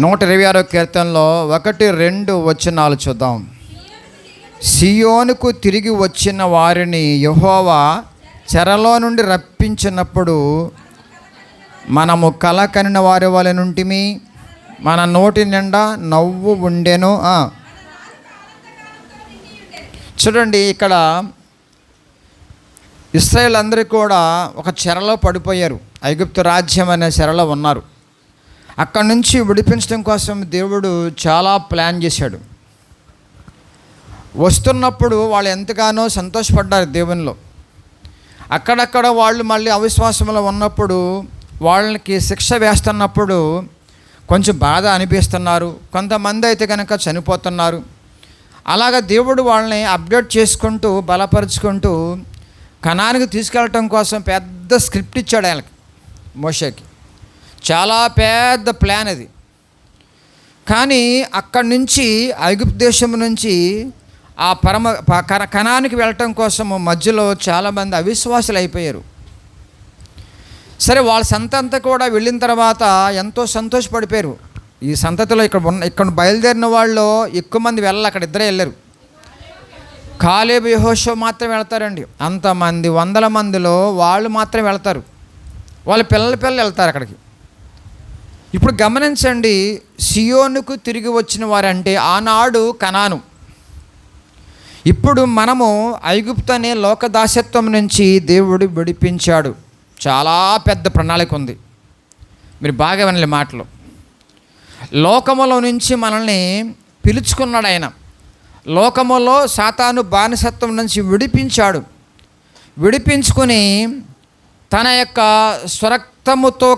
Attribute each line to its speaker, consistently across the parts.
Speaker 1: 126వ కీర్తనలో 1-2 వచనాలు చూద్దాం. సియోనుకు తిరిగి వచ్చిన వారిని యెహోవా చెరలో నుండి రప్పించినప్పుడు మనము కల కనిన వారి వలె నుంటిమి, మన నోటి నిండా నవ్వు ఉండెను. చూడండి, ఇక్కడ ఇశ్రాయేల్ అందరూ కూడా ఒక చెరలో పడిపోయారు. ఐగుప్తు రాజ్యం అనే చెరలో ఉన్నారు. అక్కడి నుంచి విడిపించడం కోసం దేవుడు చాలా ప్లాన్ చేశాడు. వస్తున్నప్పుడు వాళ్ళు ఎంతగానో సంతోషపడ్డారు దేవునిలో. అక్కడక్కడ వాళ్ళు మళ్ళీ అవిశ్వాసంలో ఉన్నప్పుడు వాళ్ళకి శిక్ష వేస్తున్నప్పుడు కొంచెం బాధ అనిపిస్తున్నారు. కొంతమంది అయితే కనుక చనిపోతున్నారు. అలాగా దేవుడు వాళ్ళని అప్డేట్ చేసుకుంటూ బలపరుచుకుంటూ కనానికి తీసుకెళ్ళటం కోసం పెద్ద స్క్రిప్ట్ ఇచ్చాడు ఆయనకి, మోషేకి. చాలా పెద్ద ప్లాన్ అది. కానీ అక్కడి నుంచి ఐగుప్తు దేశం నుంచి ఆ కనానికి వెళ్ళటం కోసం మధ్యలో చాలామంది అవిశ్వాసులు అయిపోయారు. సరే, వాళ్ళ సంతంతా కూడా వెళ్ళిన తర్వాత ఎంతో సంతోషపడిపోయారు. ఈ సంతతిలో ఇక్కడ బయలుదేరిన వాళ్ళు ఎక్కువ మంది వెళ్ళాలి, అక్కడ ఇద్దరే వెళ్ళారు. కాలేబు యెహోషువ మాత్రం వెళ్తారండి. అంతమంది 100 మందిలో వాళ్ళు మాత్రం వెళ్తారు. వాళ్ళ పిల్లలు వెళ్తారు అక్కడికి. ఇప్పుడు గమనించండి, సియోనుకు తిరిగి వచ్చిన వారంటే ఆనాడు కనాను. ఇప్పుడు మనము ఐగుప్తు అనే లోకదాసత్వం నుంచి దేవుడు విడిపించాడు. చాలా పెద్ద ప్రణాళిక ఉంది. మీరు బాగా వినాలి మాటలు. లోకములో నుంచి మనల్ని పిలుచుకున్నాడు ఆయన. లోకములో సాతాను బానిసత్వం నుంచి విడిపించాడు. విడిపించుకొని తన యొక్క స్వరక్తముతో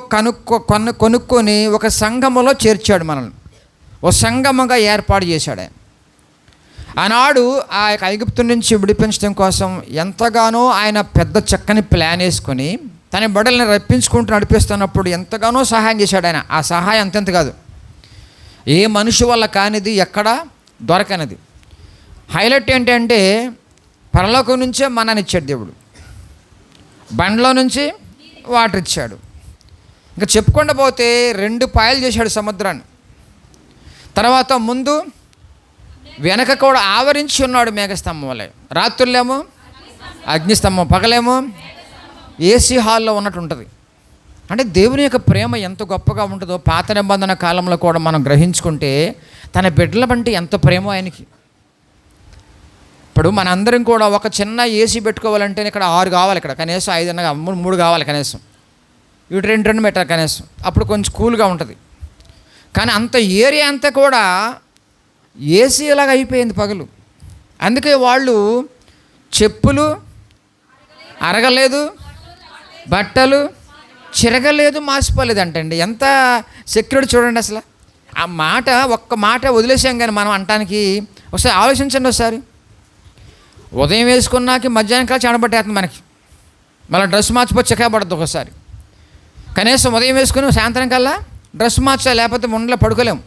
Speaker 1: కొనుక్కొని ఒక సంఘములో చేర్చాడు మనల్ని. ఒక సంఘముగా ఏర్పాటు చేశాడు ఆయన. ఆనాడు ఆ యొక్క ఐగుప్తు నుంచి విడిపించడం కోసం ఎంతగానో ఆయన పెద్ద చక్కని ప్లాన్ వేసుకొని తన బిడ్డల్ని రప్పించుకుంటూ నడిపిస్తున్నప్పుడు ఎంతగానో సహాయం చేశాడు ఆయన. ఆ సహాయం అంతెంత కాదు, ఏ మనిషి వల్ల కానిది, ఎక్కడ దొరకనిది. హైలైట్ ఏంటంటే పరలోకం నుంచే మన్నాని ఇచ్చాడు దేవుడు, బండ్లో నుంచి వాటర్ ఇచ్చాడు. ఇంకా చెప్పుకుండా పోతే 2 పాయలు చేశాడు సముద్రాన్ని. తర్వాత ముందు వెనక కూడా ఆవరించి ఉన్నాడు మేఘస్తంభం వలె. రాత్రులేమో అగ్నిస్తంభం, పగలేమో ఏసీ హాల్లో ఉన్నట్టు ఉంటుంది. అంటే దేవుని యొక్క ప్రేమ ఎంత గొప్పగా ఉంటుందో పాత నిబంధన కాలంలో కూడా మనం గ్రహించుకుంటే తన బిడ్డల వంటి ఎంత ప్రేమో ఆయనకి. ఇప్పుడు మనందరం కూడా ఒక చిన్న ఏసీ పెట్టుకోవాలంటే ఇక్కడ 6 కావాలి, ఇక్కడ కనీసం 5 అన్న 3 కావాలి కనీసం. ఇటు 2 పెట్టారు కనీసం, అప్పుడు కొంచెం కూల్గా ఉంటుంది. కానీ అంత ఏరియా అంతా కూడా ఏసీ లాగా అయిపోయింది పగలు. అందుకే వాళ్ళు చెప్పులు అరగలేదు, బట్టలు చిరగలేదు, మాసిపోలేదు అంటండి. ఎంత సెక్యూరిటీ చూడండి అసలు. ఆ మాట ఒక్క మాట వదిలేసాం కానీ మనం అంటానికి ఒకసారి ఆలోచించండి. ఒకసారి ఉదయం వేసుకున్నాక మధ్యాహ్నం కల్లా చెడబట్టేస్తుంది మనకి. మళ్ళీ డ్రెస్ మార్చిపోతే చిక్కబడుతుంది ఒకసారి. కనీసం ఉదయం వేసుకుని సాయంత్రం కల్లా డ్రెస్ మార్చాలి, లేకపోతే ఉండలో పడుకోలేము.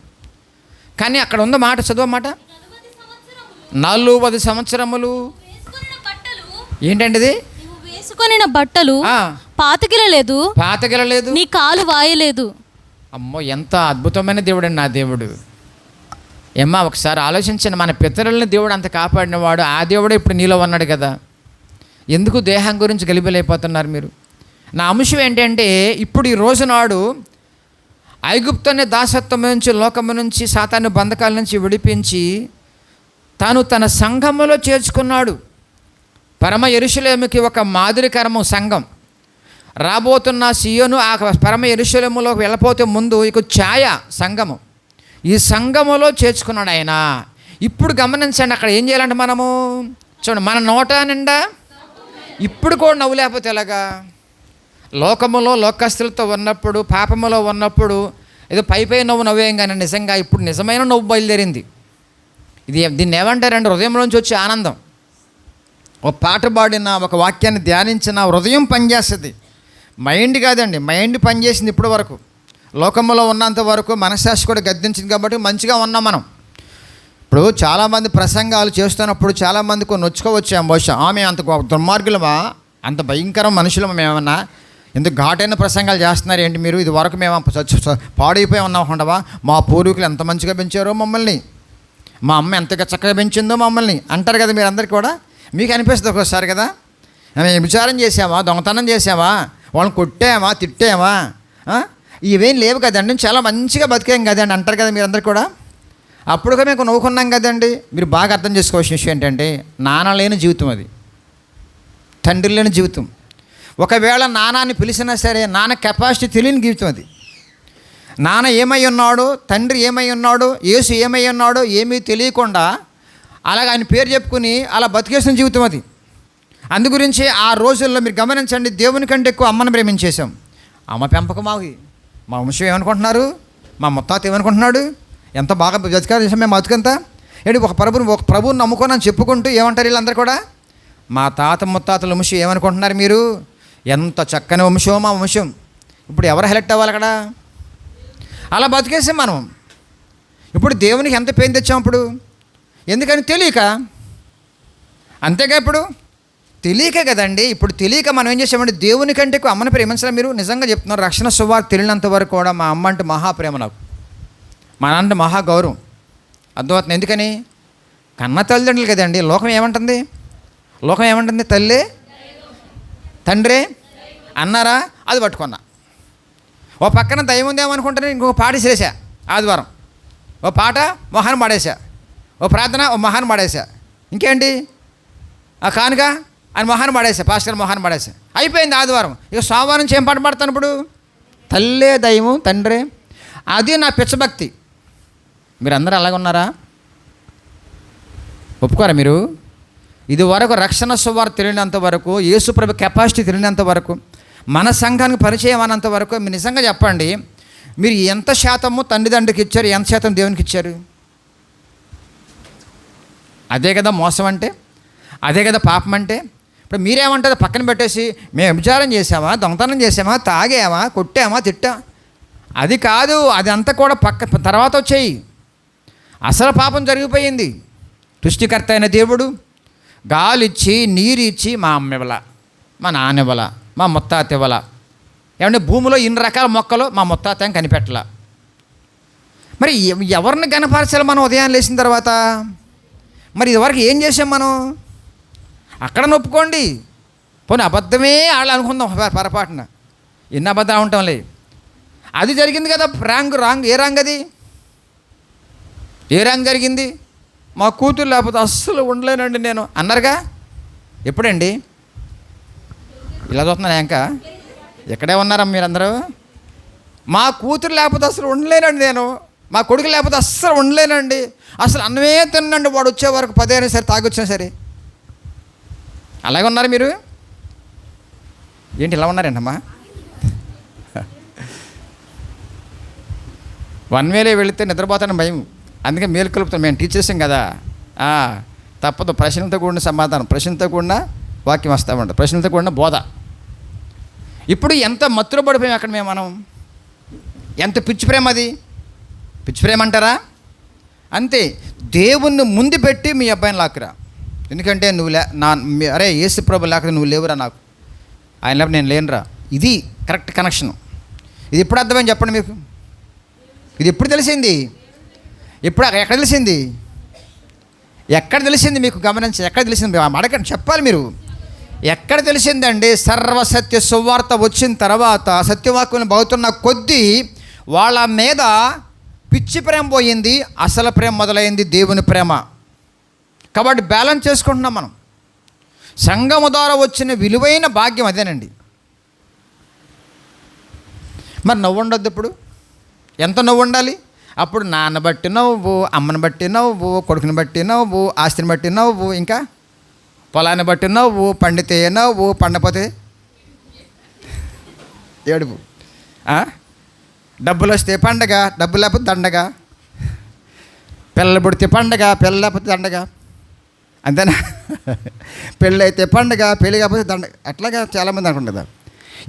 Speaker 1: కానీ అక్కడ ఉన్న మాట, చదువు మాట, 40 సంవత్సరములు ఏంటండి ఇది?
Speaker 2: వేసుకొనిన బట్టలు పాతగిలలేదు, నీ కాలు వాయలేదు.
Speaker 1: అమ్మో, ఎంత అద్భుతమైన దేవుడు అండి నా దేవుడు. ఏమ్మా ఒకసారి ఆలోచించండి, మన పితరుల్ని దేవుడు అంత కాపాడినవాడు, ఆ దేవుడు ఇప్పుడు నీలో ఉన్నాడు కదా. ఎందుకు దేహం గురించి గలిబిలైపోతున్నారు మీరు? నా అంశం ఏంటంటే, ఇప్పుడు ఈ రోజు నాడు ఐగుప్తు అనే దాసత్వం నుంచి, లోకము నుంచి, సాతాను బంధకాల నుంచి విడిపించి తాను తన సంఘములో చేర్చుకున్నాడు. పరమ యెరూషలేముకి ఒక మాదిరికరము సంఘం. రాబోతున్న సియోను ఆ పరమ యెరూషలేములోకి వెళ్ళపోతే ముందు ఇక ఛాయ సంఘము. ఈ సంఘములో చేర్చుకున్నాడు ఆయన. ఇప్పుడు గమనించండి, అక్కడ ఏం చేయాలంటే మనము చూడండి, మన నోట నిండా ఇప్పుడు కూడా నవ్వు లేకపోతే ఎలాగా? లోకములో లోకస్తులతో ఉన్నప్పుడు, పాపములో ఉన్నప్పుడు ఏదో పై నవ్వు నవ్వేం కానీ నిజంగా ఇప్పుడు నిజమైన నవ్వు బయలుదేరింది. దీన్ని ఏమంటారంటే హృదయంలోంచి వచ్చే ఆనందం. ఒక పాట పాడిన, ఒక వాక్యాన్ని ధ్యానించిన హృదయం పనిచేస్తుంది, మైండ్ కాదండి. మైండ్ పనిచేసింది ఇప్పటి వరకు, లోకములో ఉన్నంత వరకు మనశ్శాస్త్రి కూడా గద్దించింది కాబట్టి మంచిగా ఉన్నాం మనం. ఇప్పుడు చాలామంది ప్రసంగాలు చేస్తున్నప్పుడు చాలామంది కొన్ని నొచ్చుకోవచ్చు, బహుశా ఆమె అంత దుర్మార్గులమా, అంత భయంకర మనుషులమా మేమన్నా, ఎందుకు ఘాటైన ప్రసంగాలు చేస్తున్నారు ఏంటి మీరు? ఇది వరకు మేము పాడైపోయి ఉన్నాకుండా మా పూర్వీకులు ఎంత మంచిగా పెంచారో మమ్మల్ని, మా అమ్మ ఎంతగా చక్కగా పెంచిందో మమ్మల్ని అంటారు కదా మీరు అందరికీ కూడా. మీకు అనిపిస్తుంది ఒక్కోసారి కదా, మేము విచారం చేసామా, దొంగతనం చేసామా, వాళ్ళని కొట్టామా, తిట్టామా, ఇవేం లేవు కదండి, చాలా మంచిగా బతికాం కదండి అంటారు కదా మీరు అందరు కూడా. అప్పుడుగా మేము నవ్వుకున్నాం కదండి. మీరు బాగా అర్థం చేసుకోవాల్సిన విషయం ఏంటంటే, నాన్న లేని జీవితం అది, తండ్రి లేని జీవితం. ఒకవేళ నాన్నని పిలిచినా సరే నాన్న కెపాసిటీ తెలియని జీవితం అది. నాన్న ఏమై ఉన్నాడు, తండ్రి ఏమై ఉన్నాడు, యేసు ఏమై ఉన్నాడో ఏమీ తెలియకుండా అలాగ ఆయన పేరు చెప్పుకుని అలా బతికేసిన జీవితం అది. అందు గురించి ఆ రోజుల్లో మీరు గమనించండి, దేవుని కంటే ఎక్కువ అమ్మను ప్రేమించేశాం. అమ్మ పెంపకం మా వంశం ఏమనుకుంటున్నారు, మా ముత్తాత ఏమనుకుంటున్నాడు, ఎంత బాగా బతికారు చేసాం మేము బతుకంతా ఏంటి, ఒక ప్రభువుని నమ్ముకోనని చెప్పుకుంటూ ఏమంటారు వీళ్ళందరూ కూడా, మా తాత ముత్తాతల వంశం ఏమనుకుంటున్నారు మీరు, ఎంత చక్కని వంశం మా వంశం. ఇప్పుడు ఎవరు హెలెక్ట్ అవ్వాలి అక్కడ? అలా బతికేసాం మనం. ఇప్పుడు దేవునికి ఎంత పేరు తెచ్చాం అప్పుడు? ఎందుకని తెలియక, అంతేగా ఇప్పుడు తెలియక కదండి. ఇప్పుడు తెలియక మనం ఏం చేసామంటే దేవుని కంటే ఎక్కువ అమ్మని ప్రేమించడం. మీరు నిజంగా చెప్తున్నారు, రక్షణ సువార్త తెలియనంత వరకు కూడా మా అమ్మ అంటే మహాప్రేమ నాకు, మా నాన్న మహా గౌరవం. అర్థమవుతుంది. ఎందుకని? కన్న తల్లిదండ్రులు కదండి. లోకం ఏమంటుంది? లోకం ఏమంటుంది? తల్లి తండ్రి అన్నారా, అది పట్టుకున్నా. ఓ పక్కన దయ్యం ఉందేమనుకుంటాను, ఇంకొక పాట చేసా ఆదివారం, ఓ పాట మొహాన్ని పాడేశా, ఓ ప్రార్థన ఓ మొహాన్ని పాడేశా, ఇంకేంటి ఆ కానుక అని మొహాన్ని పాడేశా, పాస్టర్ మొహాన్ని పాడేశా, అయిపోయింది ఆదివారం. ఇక సోమవారం నుంచి ఏం పాట పాడతాను ఇప్పుడు? తల్లే దయ్యము తండ్రి. అది నా పిచ్చభక్తి. మీరు అందరూ అలాగే ఉన్నారా? ఒప్పుకోరా మీరు? ఇది వరకు రక్షణ సువార్త తెలియనంత వరకు, యేసుప్రభు కెపాసిటీ తెలియనంత వరకు, మన సంఘానికి పరిచయం అన్నంత వరకు మీరు నిజంగా చెప్పండి, మీరు ఎంత శాతము తండ్రికి ఇచ్చారు, ఎంత శాతం దేవునికి ఇచ్చారు? అదే కదా మోసం అంటే, అదే కదా పాపం అంటే. ఇప్పుడు మీరేమంటారు, పక్కన పెట్టేసి మేము విచారం చేసామా, దొంగతనం చేసామా, తాగామా, కొట్టామా, తిట్టా, అది కాదు. అది అంతా కూడా తర్వాత వచ్చాయి. అసలు పాపం జరిగిపోయింది. సృష్టికర్త అయిన దేవుడు గాలిచ్చి నీరిచ్చి మా అమ్మ ఇవ్వాల, మా నాన్న ఇవ్వాల, మా ముత్తాత ఇవ్వాల. ఏమంటే భూమిలో ఇన్ని రకాల మొక్కలు మా ముత్తాత కనిపెట్టాల. మరి ఎవరిని కనపరచాలి మనం ఉదయాన్ని లేచిన తర్వాత? మరి ఇదివరకు ఏం చేసాం మనం? అక్కడ నొప్పుకోండి, పోనీ అబద్ధమే వాళ్ళు అనుకుందాం పొరపాటున, ఎన్ని అబద్ధాలు ఉంటాంలే. అది జరిగింది కదా రాంగ్. ఏ రాంగ్ అది? ఏ రాంగ్ జరిగింది? మా కూతురు లేకపోతే అస్సలు ఉండలేనండి నేను అన్నారుగా. ఎప్పుడండి? ఇలా చూస్తున్నాను ఇంకా ఎక్కడే ఉన్నారా మీరందరూ? మా కూతురు లేకపోతే అసలు ఉండలేనండి నేను, మా కొడుకు లేకపోతే అస్సలు ఉండలేనండి, అసలు అన్నమే తిన్నండి వాడు వచ్చే వరకు 10 అయినా సరే తాగొచ్చినా సరే. అలాగే ఉన్నారు మీరు? ఏంటి ఇలా ఉన్నారేంటమ్మా? 1 వేలో వెళితే నిద్రపోతాను భయం, అందుకే మేలు కలుపుతాం. మేము టీచర్సం కదా, తప్పదు. ప్రశ్నలతో కూడిన సమాధానం, ప్రశ్నలతో కూడిన వాక్యం వస్తామంట, ప్రశ్నలతో కూడిన బోధ. ఇప్పుడు ఎంత మత్తులో పడిపోయాం అక్కడ మనం. ఎంత పిచ్చి ప్రేమ అది? పిచ్చి ప్రేమ అంటారా? అంతే. దేవుణ్ణి ముందు పెట్టి మీ అబ్బాయిని లాక్కురా. ఎందుకంటే నువ్వు అరే యేసు ప్రభు లేకపోతే నువ్వు లేవురా, నాకు ఆయన లేకపోతే నేను లేనురా. ఇది కరెక్ట్ కనెక్షన్. ఇది ఎప్పుడు అర్థమైంది చెప్పండి మీకు? ఇది ఎప్పుడు తెలిసింది? ఎప్పుడు ఎక్కడ తెలిసింది? ఎక్కడ తెలిసింది మీకు? గమనించి ఎక్కడ తెలిసింది? అడగండి, చెప్పాలి మీరు. ఎక్కడ తెలిసిందండి? సర్వసత్య సువార్త వచ్చిన తర్వాత సత్యవాక్యం బాగుతున్న కొద్దీ వాళ్ళ మీద పిచ్చి ప్రేమ పోయింది, అసలు ప్రేమ మొదలైంది, దేవుని ప్రేమ. కాబట్టి బ్యాలెన్స్ చేసుకుంటున్నాం మనం. సంఘము ద్వారా వచ్చిన విలువైన భాగ్యం అదేనండి. మరి నవ్వు ఉండొద్దు. ఇప్పుడు ఎంత నవ్వు ఉండాలి? అప్పుడు నాన్న బట్టి నవ్వు, అమ్మని బట్టి నవ్వు, కొడుకుని బట్టి నవ్వు, ఆస్తిని బట్టి నవ్వు, ఇంకా పొలాన్ని బట్టి నవ్వు, పండితే నవ్వు, పండపోతే ఏడుపు. డబ్బులు వస్తే పండగ, డబ్బులు లేకపోతే దండగ, పిల్లలు పుడితే పండగ, పిల్లలు లేకపోతే దండగ, అంతేనా? పెళ్ళి అయితే పండగ, పెళ్ళి కాకపోతే దండగ. అట్లాగా చాలామంది అనుకుంటుందా.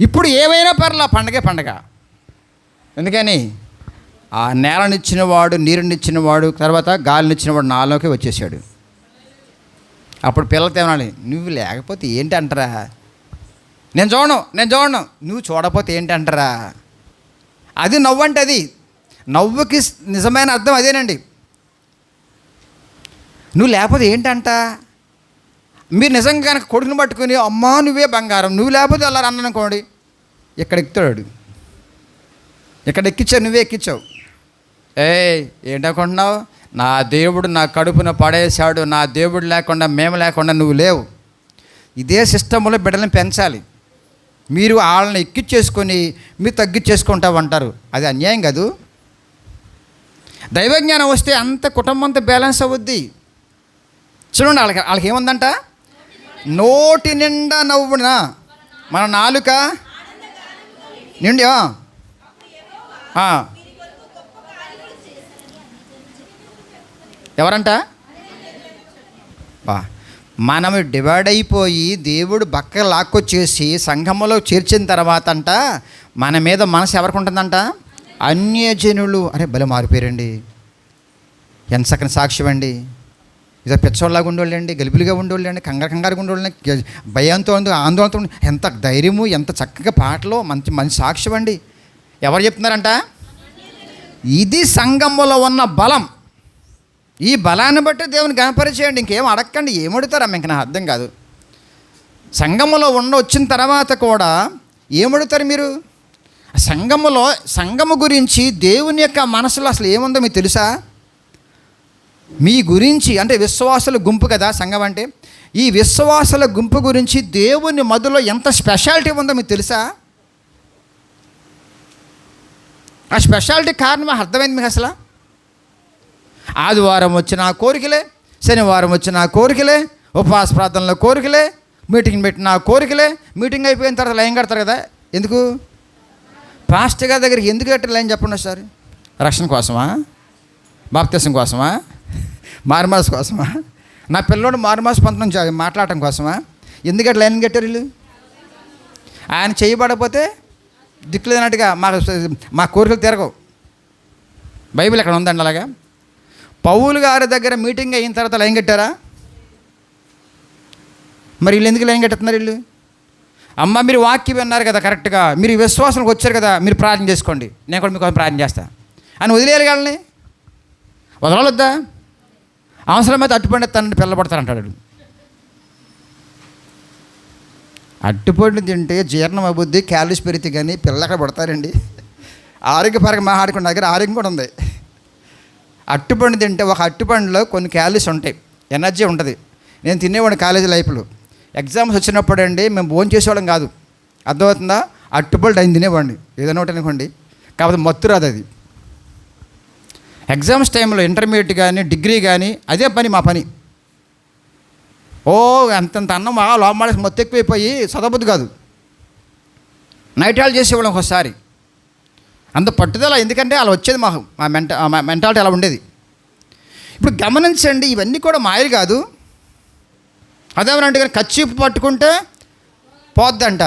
Speaker 1: ఇప్పుడు ఏమైనా పర్లా, పండగే పండగ. ఎందుకని? ఆ నేలనిచ్చినవాడు, నీరునిచ్చినవాడు, తర్వాత గాలినిచ్చినవాడు నాలోకి వచ్చేసాడు. అప్పుడు పిల్లలతో ఏమనాలి, నువ్వు లేకపోతే ఏంటి అంటారా? నేను చూడను. నువ్వు చూడకపోతే ఏంటంటారా? అది నవ్వు అంటే అది నవ్వుకి నిజమైన అర్థం అదేనండి. నువ్వు లేకపోతే ఏంటంట? మీరు నిజంగా కనుక కొడుకుని పట్టుకుని అమ్మా నువ్వే బంగారం, నువ్వు లేకపోతే అలా అన్ననుకోండి, ఇక్కడ ఎక్కుతాడు. ఇక్కడ ఎక్కించావు, నువ్వే ఎక్కించావు. ఏంటనుకుంటున్నావు? నా దేవుడు నా కడుపున పడేశాడు, నా దేవుడు లేకుండా మేము లేకుండా నువ్వు లేవు. ఇదే సిస్టంలో బిడ్డలను పెంచాలి. మీరు వాళ్ళని ఎక్కిచ్చేసుకొని మీరు తగ్గించేసుకుంటావు అంటారు. అది అన్యాయం కాదు. దైవజ్ఞానం వస్తే అంత కుటుంబం అంతా బ్యాలెన్స్ అవుద్ది. చూడండి, వాళ్ళకి ఏముందంట? నోటి నిండా నవ్వున మన నాలుక నిండి ఎవరంట? మనము డివైడ్ అయిపోయి దేవుడు బక్క లాక్కొచ్చేసి సంఘములో చేర్చిన తర్వాత అంట మన మీద మనసు ఎవరికి ఉంటుందంట? అన్యజనులు. అరే భలే మారిపోయారండి, ఎంత చక్కని సాక్ష్యం అండి, ఇదో పిచ్చోళ్ళలాగా ఉండేవాళ్ళండి, గలిబిలిగా ఉండేవాళ్ళండి, కంగారుగా ఉండేవాళ్ళండి, భయంతో ఆందోళనతో ఎంత ధైర్యము, ఎంత చక్కగా పాటలు, మంచి సాక్ష్యం అండి. ఎవరు చెప్తున్నారంట? ఇది సంఘములో ఉన్న బలం. ఈ బలాన్ని బట్టి దేవుని గణపరిచేయండి. ఇంకేం అడగండి. ఏమడుతారమ్మ? ఇంక నాకు అర్థం కాదు. సంఘములో వచ్చిన తర్వాత కూడా ఏమడుతారు మీరు? సంఘము గురించి దేవుని యొక్క మనసులో అసలు ఏముందో మీకు తెలుసా? మీ గురించి అంటే విశ్వాసుల గుంపు కదా సంఘం అంటే. ఈ విశ్వాసుల గుంపు గురించి దేవుని మధ్యలో ఎంత స్పెషాలిటీ ఉందో మీకు తెలుసా? ఆ స్పెషాలిటీ కారణం అర్థమైంది మీకు అసలు? ఆదివారం వచ్చిన కోరికలే, శనివారం వచ్చిన కోరికలే, ఉపవాస ప్రార్థనలో కోరికలే, మీటింగ్ పెట్టిన కోరికలే. మీటింగ్ అయిపోయిన తర్వాత లైన్ కడతారు కదా. ఎందుకు? పాస్టర్ గారి దగ్గరికి ఎందుకు కట్టారు లైన్ చెప్పండి ఒకసారి? రక్షణ కోసమా? బాప్తిసం కోసమా? మారుమాస్ కోసమా? నా పిల్లోడు మారుమాస్ పంతం మాట్లాడటం కోసమా? ఎందుకంటే లైన్ కట్టారు వీళ్ళు? ఆయన చేయబడకపోతే దిక్కులేనట్టుగా మా కోరికలు తిరగవు. బైబిల్ ఎక్కడ ఉందండి అలాగా? పౌలు గారి దగ్గర మీటింగ్ అయిన తర్వాత లైన్ కట్టారా? మరి వీళ్ళు ఎందుకు లైన్ కట్టుతున్నారు? వీళ్ళు అమ్మ మీరు వాక్యం విన్నారు కదా కరెక్ట్గా, మీరు విశ్వాసానికి వచ్చారు కదా, మీరు ప్రార్థన చేసుకోండి, నేను కూడా మీకు ప్రార్థన చేస్తా అని వదిలేరు వాళ్ళని. వదలొద్దా? అవసరమైతే అట్టుపండి తనని పిల్లబడతారంటాడు. అట్టుపండి తింటే జీర్ణం అబుద్ధి, క్యాలరీస్ పెరిగితే కానీ పిల్లక్కడ పడతారండి. ఆరోగ్యపరంగా మాట్లాడుకున్న దగ్గర ఆరోగ్యం కూడా ఉంది. అట్టుపండు తింటే ఒక అట్టుపండులో కొన్ని క్యాలరీస్ ఉంటాయి, ఎనర్జీ ఉంటుంది. నేను తినేవాడిని కాలేజీ లైఫ్లో. ఎగ్జామ్స్ వచ్చినప్పుడు అండి మేము భోజనం చేసేవాళ్ళం కాదు, అర్థమవుతుందా? అట్టుపండు ఆయన తినేవాడిని, ఏదైనా ఒకటి అనుకోండి, కాకపోతే మత్తు రాదు అది. ఎగ్జామ్స్ టైంలో ఇంటర్మీడియట్ కానీ డిగ్రీ కానీ అదే పని, మా పని. అంతంత అన్నం లోపల మొత్తం ఎక్కువైపోయి చదవబుద్ది కాదు. నైట్ హాల్ చేసేవాళ్ళం ఒకసారి. అంత పట్టుదల, ఎందుకంటే అలా వచ్చేది మా మెంటాలిటీ అలా ఉండేది. ఇప్పుడు గమనించండి, ఇవన్నీ కూడా మాయలు కాదు. అదేమనంటే కానీ కచ్చిపు పట్టుకుంటే పోద్దంట.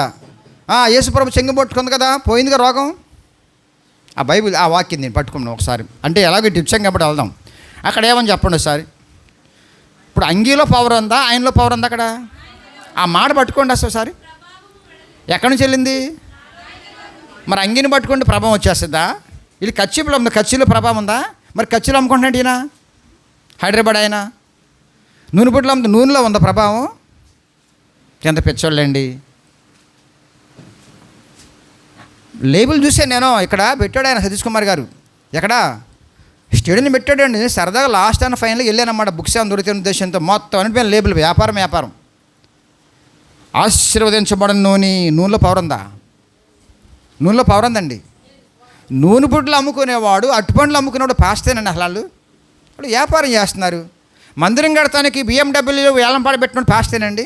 Speaker 1: యేసుప్రభు చెంగు పట్టుకుంది కదా, పోయిందిగా రోగం. ఆ బైబిల్ ఆ వాక్యం నేను పట్టుకున్నాను ఒకసారి. అంటే ఎలాగో టిప్సం కాబట్టి వెళ్దాం. అక్కడ ఏమని చెప్పండి ఒకసారి. ఇప్పుడు అంగీలో పవర్ ఉందా, ఆయనలో పవర్ ఉందా? అక్కడ ఆ మాట పట్టుకోండి అసలు ఒకసారి. ఎక్కడి నుంచి వెళ్ళింది? మరి అంగిని పట్టుకుంటే ప్రభావం వచ్చేస్తుందా? ఇది కచ్చిపులో ఉంది, కచ్చిలో ప్రభావం ఉందా? మరి కచ్చిలో అమ్ముకుంటున్నాడు ఈయన, హైదరాబాద్ ఆయన. నూనె పుట్లో అమ్ముతుంది, నూనెలో ఉందా ప్రభావం? ఎంత పిచ్చోళ్ళండి. లేబుల్ చూసాను నేను, ఇక్కడ పెట్టాడు ఆయన సతీష్ కుమార్ గారు. ఎక్కడ స్టేడియం పెట్టాడండి. సరదాగా లాస్ట్ అండ్ ఫైనల్గా వెళ్ళానన్నమాట, బుక్స్ ఏమైనా దొరికిన ఉద్దేశంతో. మొత్తం అనిపోయిన లేబుల్, వ్యాపారం. ఆశీర్వదించబడిన నూనెలో పవర్ ఉందా? నూనెలో పవర్ ఉందండి. నూనె పుడ్లు అమ్ముకునేవాడు, అట్టుపండ్లు అమ్ముకునేవాడు పాస్తేనండి. అసలు వాళ్ళు వ్యాపారం చేస్తున్నారు. మందిరం కడతానికి BMW వేలంపాడు పెట్టినప్పుడు పాస్తేనండి.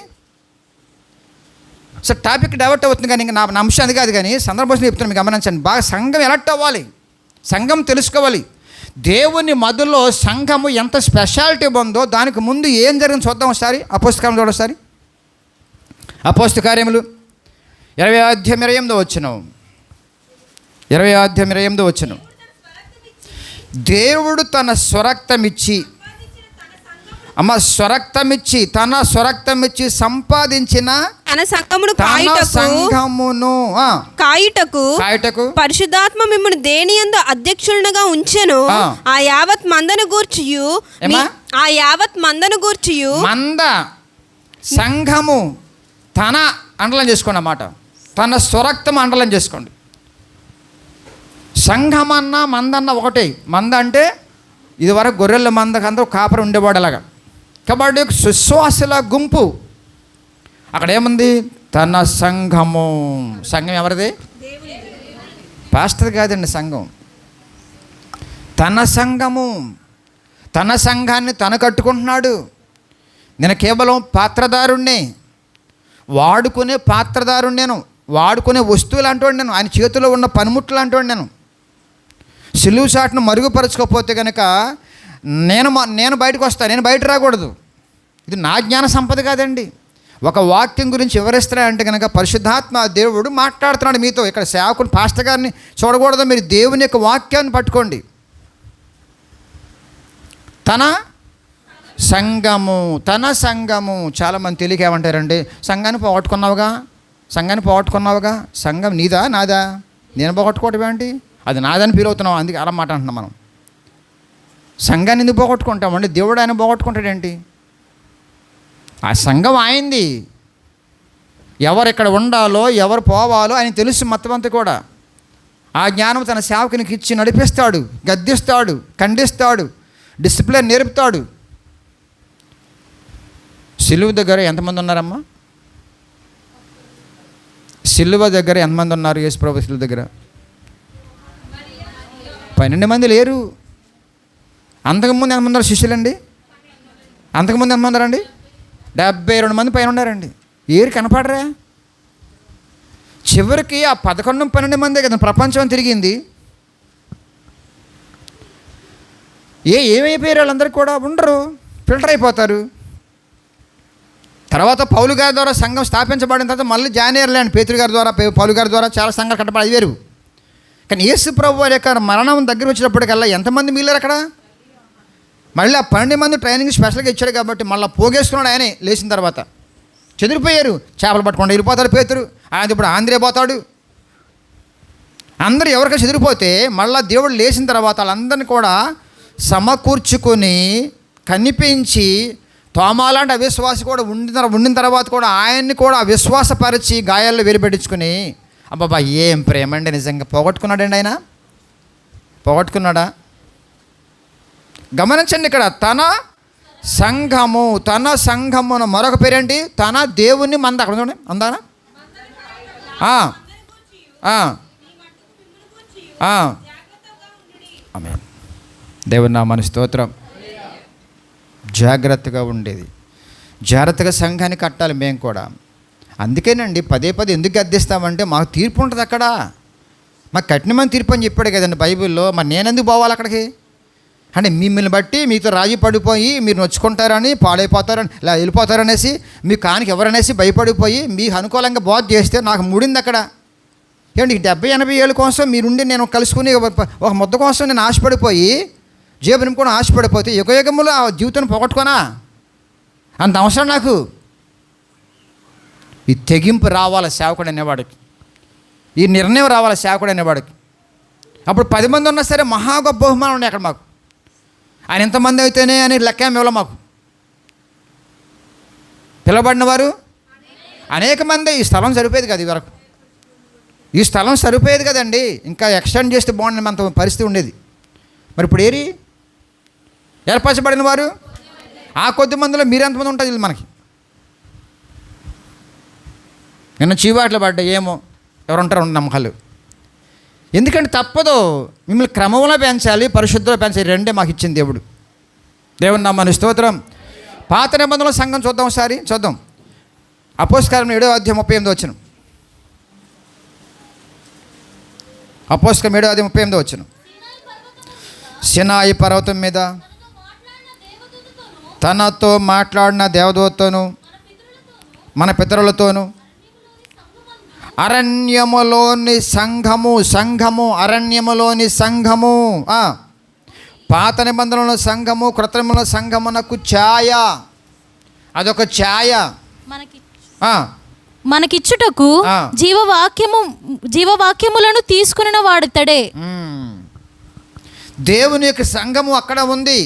Speaker 1: సో టాపిక్ డైవర్ట్ అవుతుంది, కానీ ఇంకా నా అంశం అది కాదు. కానీ సందర్భం చెప్తున్నాను, మీకు గమనించండి బాగా. సంఘం ఎలర్ట్ అవ్వాలి, సంఘం తెలుసుకోవాలి. దేవుని మధ్యలో సంఘము ఎంత స్పెషాలిటీ ఉందో దానికి ముందు ఏం జరిగింది చూద్దాం ఒకసారి. అపోస్తల కార్యములు చూడండి ఒకసారి. అపోస్తల కార్యములు 20:28 వచనం. 20:28 వచనం. దేవుడు తన స్వరక్తమిచ్చి అమ్మ స్వరక్తమిచ్చి సంపాదించిన
Speaker 3: తన సంఘమును
Speaker 1: తన సంఘమును
Speaker 3: కాయుటకు పరిశుద్ధాత్మ మిమ్మల్ని దేనియందు అధ్యక్షులుగా ఉంచెను. ఆ యావత్ మందను గూర్చియు
Speaker 1: మంద సంఘము తన అండలం చేసుకోండి అన్నమాట. తన స్వరక్తం అండలం చేసుకోండి. సంఘమన్న మందన్న ఒకటే. మంద అంటే ఇదివరకు గొర్రెల మందకంతా కాపరి ఉండేవాడు అలాగా. కాబట్టి సుశ్వాసుల గుంపు. అక్కడ ఏముంది? తన సంఘము. సంఘం ఎవరిది? పాస్టర్ కాదండి సంఘం. తన సంఘము. తన సంఘాన్ని తను కట్టుకుంటున్నాడు. నేను కేవలం పాత్రదారుణ్ణి, వాడుకునే పాత్రదారుణ్ణి, నేను వాడుకునే వస్తువులు అంటూ నేను, ఆయన చేతిలో ఉన్న పనిముట్లు అంటూ నేను. సిలువు చాటును మరుగుపరచుకోకపోతే కనుక నేను బయటకు వస్తాను, నేను బయట రాకూడదు. ఇది నా జ్ఞాన సంపద కాదండి. ఒక వాక్యం గురించి వివరిస్తాడంటే కనుక పరిశుద్ధాత్మ దేవుడు మాట్లాడుతున్నాడు మీతో. ఇక్కడ సేవకుని పాస్టర్ గారిని చూడకూడదు, మీరు దేవుని యొక్క వాక్యాన్ని పట్టుకోండి. తన సంఘము. చాలామంది తెలియక ఏమంటారండి, సంఘాన్ని పోగొట్టుకున్నావుగా, సంఘం నీదా నాదా? నేను పోగొట్టుకోవటం ఏంటి? అది నాదని ఫీల్ అవుతున్నావు, అందుకే అలా మాట అంటున్నాం మనం. సంఘాన్ని ఎందుకు పోగొట్టుకుంటామండి? దేవుడు ఆయన పోగొట్టుకుంటాడేంటి? ఆ సంఘం ఆయనది. ఎవరు ఇక్కడ ఉండాలో, ఎవరు పోవాలో ఆయన తెలుసు మొత్తం అంతా కూడా. ఆ జ్ఞానం తన సేవకునికి ఇచ్చి నడిపిస్తాడు, గద్దిస్తాడు, ఖండిస్తాడు, డిసిప్లిన్ నేర్పుతాడు. సిలువ దగ్గర ఎంతమంది ఉన్నారమ్మా? సిలువ దగ్గర ఎంతమంది ఉన్నారు? యేసు ప్రభు సిలువ దగ్గర 12 మంది లేరు. అంతకుముందు ఎంతమంది ఉన్నారు శిష్యులండి? అంతకుముందు ఎంతమంది ఉన్నారండి? 72 మంది పైన ఉన్నారండి. ఏరు కనపడరా? చివరికి ఆ 11-12 మందే కదా ప్రపంచం తిరిగింది. ఏమైపోయారు వాళ్ళందరికీ కూడా? ఉండరు, ఫిల్టర్ అయిపోతారు. తర్వాత పౌలు గారి ద్వారా సంఘం స్థాపించబడిన తర్వాత మళ్ళీ జాయినర్లాండ్ పేతురు గారి ద్వారా, పౌలు గారి ద్వారా చాలా సంఘాలు కట్టబడి అది వేరు. కానీ యేసు ప్రభు వారి యొక్క మరణం దగ్గర వచ్చినప్పటికల్లా ఎంతమంది మిగిలారు అక్కడ? మళ్ళీ ఆ 12 మంది ట్రైనింగ్ స్పెషల్గా ఇచ్చాడు కాబట్టి మళ్ళీ పోగేసుకున్నాడు ఆయనే లేచిన తర్వాత. చెదిరిపోయారు. చేపలు పట్టుకుండా వెళ్ళిపోతాడు పేతురు, ఆయన ఇప్పుడు ఆంధ్రే పోతాడు. అందరూ ఎవరికైనా చెదిరిపోతే మళ్ళీ దేవుడు లేచిన తర్వాత వాళ్ళందరినీ కూడా సమకూర్చుకొని కనిపించి, తోమాలాంటి అవిశ్వాసి కూడా ఉండిన తర్వాత కూడా ఆయన్ని కూడా అవిశ్వాసపరిచి గాయాల్లో వేరుపెట్టించుకుని, అబ్బాబా ఏం ప్రేమ అండి నిజంగా. పోగొట్టుకున్నాడండి ఆయన, పోగొట్టుకున్నాడా? గమనించండి ఇక్కడ తన సంఘమును మరొక పేరేంటి? తన దేవుని మంద. అక్కడ చూడండి, అందానా? ఆమేన్. దేవుని నామానికి స్తోత్రం. జాగ్రత్తగా ఉండేది, జాగ్రత్తగా సంఘాన్ని కట్టాలి మేము కూడా. అందుకేనండి పదే ఎందుకు గద్దిస్తామంటే మాకు తీర్పు ఉంటుంది అక్కడ. మాకు కఠినమైన తీర్పు అని చెప్పాడు కదండి బైబిల్లో. మరి నేనెందుకు పోవాలి అక్కడికి? అంటే మిమ్మల్ని బట్టి మీతో రాజీ పడిపోయి మీరు నొచ్చుకుంటారని, పాడైపోతారని, ఇలా వెళ్ళిపోతారనేసి, మీ కానికి ఎవరనేసి భయపడిపోయి మీకు అనుకూలంగా బోధ చేస్తే నాకు ముడింది అక్కడ. ఏమండి 70-80 ఏళ్ళ కోసం మీరుండి నేను కలుసుకుని ఒక ముద్ద కోసం నేను ఆశపడిపోయి, జేబుని కూడా ఆశపడిపోతే యుగయుగములు ఆ జీవితాన్ని పోగొట్టుకోనా? అంత అవసరం నాకు. ఈ తెగింపు రావాలి సేవకుడు అనేవాడికి, ఈ నిర్ణయం రావాలి సేవకుడు అనేవాడికి. అప్పుడు 10 మంది ఉన్నా సరే మహా గొప్ప బహుమానం ఉన్నాయి అక్కడ మాకు. ఆయన ఎంతమంది అయితేనే అని లెక్క ఇవ్వాలి మాకు. పిలవబడిన వారు అనేక మంది. ఈ స్థలం సరిపోయేది కదా ఇదివరకు, ఈ స్థలం సరిపోయేది కదండి. ఇంకా ఎక్స్టెండ్ చేస్తే బాగుంది అంత పరిస్థితి ఉండేది. మరి ఇప్పుడు ఏర్పరచబడిన వారు ఆ కొద్ది మందిలో మీరు ఎంతమంది ఉంటుంది మనకి? నిన్న చీవాట్లు పడ్డా ఏమో ఎవరుంటారు నమ్మకాలు. ఎందుకంటే తప్పదు, మిమ్మల్ని క్రమంలో పెంచాలి, పరిశుద్ధంలో పెంచాలి. రెండే మాకు ఇచ్చింది దేవుడు. దేవుని నామానికి స్తోత్రం. పాత నిబంధనల సంఘం చూద్దాం ఒకసారి, చూద్దాం. అపోస్తలకార్యం 7వ అధ్యాయం 38వ వచనం. అపోస్తలకార్యం 7వ అధ్యాయం 38వ వచనం. సినాయి పర్వతం మీద తనతో మాట్లాడిన దేవదూతను మన పితరులతోనూ అరణ్యములోని సంఘము అరణ్యములోని సంఘము పాత నిబంధనలో సంఘము క్రొత్త నిబంధనలో సంఘమునకు ఛాయ, అదొక ఛాయ.
Speaker 2: మనకిచ్చుటకు జీవవాక్యములను తీసుకున్న వాడితడే.
Speaker 1: దేవుని యొక్క సంఘము అక్కడ ఉంది,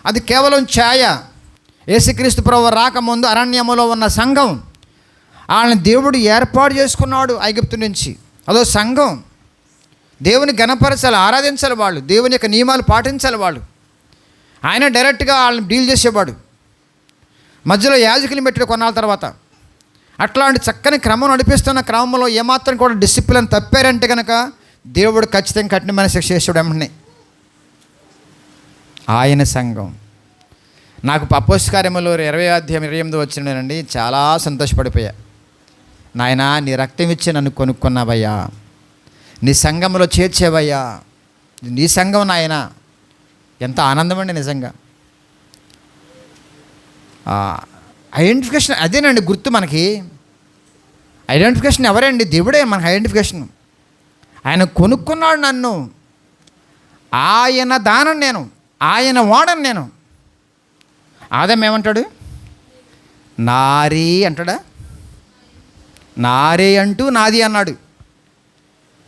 Speaker 1: అది కేవలం ఛాయ. యేసుక్రీస్తు ప్రభువు రాకముందు అరణ్యములో ఉన్న సంఘం, వాళ్ళని దేవుడు ఏర్పాటు చేసుకున్నాడు ఐగుప్తు నుంచి. అదో సంఘం. దేవుని గణపరచాలి, ఆరాధించాలి, వాళ్ళు దేవుని యొక్క నియమాలు పాటించాలి. వాళ్ళు ఆయన డైరెక్ట్గా వాళ్ళని డీల్ చేసేవాడు. మధ్యలో యాజకులు పెట్టాడు కొన్నాళ్ళ తర్వాత. అట్లాంటి చక్కని క్రమం నడిపిస్తున్న క్రమంలో ఏమాత్రం కూడా డిసిప్లిన్ తప్పారంటే కనుక దేవుడు ఖచ్చితంగా కఠినమైన శిక్ష చేసాడు వెంటనే. ఆయన సంఘం. నాకు అపోస్తల కార్యములు 20:28 వచ్చినానండి, చాలా సంతోషపడిపోయా. నాయనా, నీ రక్తం ఇచ్చి నన్ను కొనుక్కున్నావయ్యా, నీ సంఘంలో చేర్చేవయ్యా, నీ సంఘం నాయనా. ఎంత ఆనందం అండి నిజంగా. ఐడెంటిఫికేషన్ అదేనండి గుర్తు మనకి. ఐడెంటిఫికేషన్ ఎవరండి? దేవుడే మనకి ఐడెంటిఫికేషన్. ఆయన కొనుక్కున్నాడు నన్ను, ఆయన దానం నేను, ఆయన వాడను నేను. ఆదాం ఏమంటాడు? నారీ అంటాడా? నారే అంటూ నాది అన్నాడు.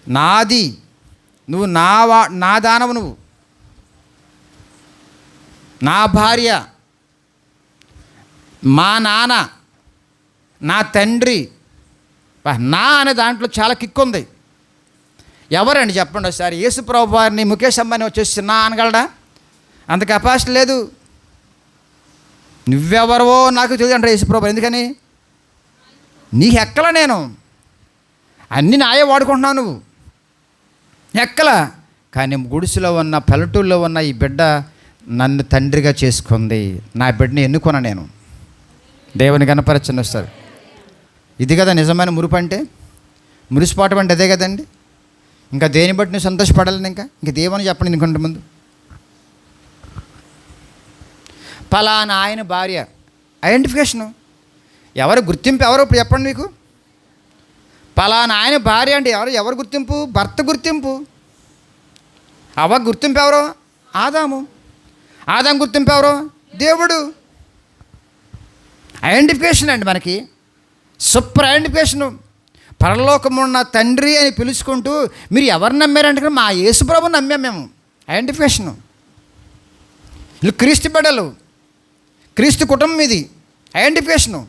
Speaker 1: నాది, నువ్వు నా దానవు, నువ్వు నా భార్య, మా నాన్న, నా తండ్రి. నా అనే దాంట్లో చాలా కిక్ ఉంది. ఎవరండి చెప్పండి ఒకసారి? యేసు ప్రభు వారిని ముఖేష్ అంబానీ వచ్చేసి నా అనగలడా? అంత కెపాసిటీ లేదు. నువ్వెవరవో నాకు తెలియదు అంటారు యేసు ప్రభు. ఎందుకని? నీకు ఎక్కల, నేను అన్నీ నాయే వాడుకుంటున్నావు, నువ్వు ఎక్కల. కానీ గుడిసెలో ఉన్న పల్లెటూరులో ఉన్న ఈ బిడ్డ నన్ను తండ్రిగా చేసుకుంది, నా బిడ్డని ఎన్నుకున్నా నేను. దేవుని గణపరచండి వస్తారు. ఇది కదా నిజమైన మురుపు అంటే. మురిసిపోవటం అంటే అదే కదండి. ఇంకా దేని బట్టి నువ్వు సంతోషపడాలని ఇంక దేవుని చెప్పండి. ఇంకొంత ముందు పలానా ఆయన భార్య, ఐడెంటిఫికేషను. ఎవరు గుర్తింపు? ఎవరు ఇప్పుడు చెప్పండి మీకు? పలానా ఆయన భార్య అంటే ఎవరు గుర్తింపు? భర్త గుర్తింపు. అవ్వ గుర్తింపు ఎవరు? ఆదాము. ఆదాం గుర్తింపు ఎవరు? దేవుడు. ఐడెంటిఫికేషన్ అండి మనకి, సూపర్ ఐడెంటిఫికేషను. పరలోకమున్న తండ్రి అని పిలుచుకుంటూ మీరు ఎవరు నమ్మారంటే మా యేసు ప్రభువుని నమ్మాం మేము. ఐడెంటిఫికేషను. వీళ్ళు క్రీస్తు బిడ్డలు, క్రీస్తు కుటుంబం. ఇది ఐడెంటిఫికేషను.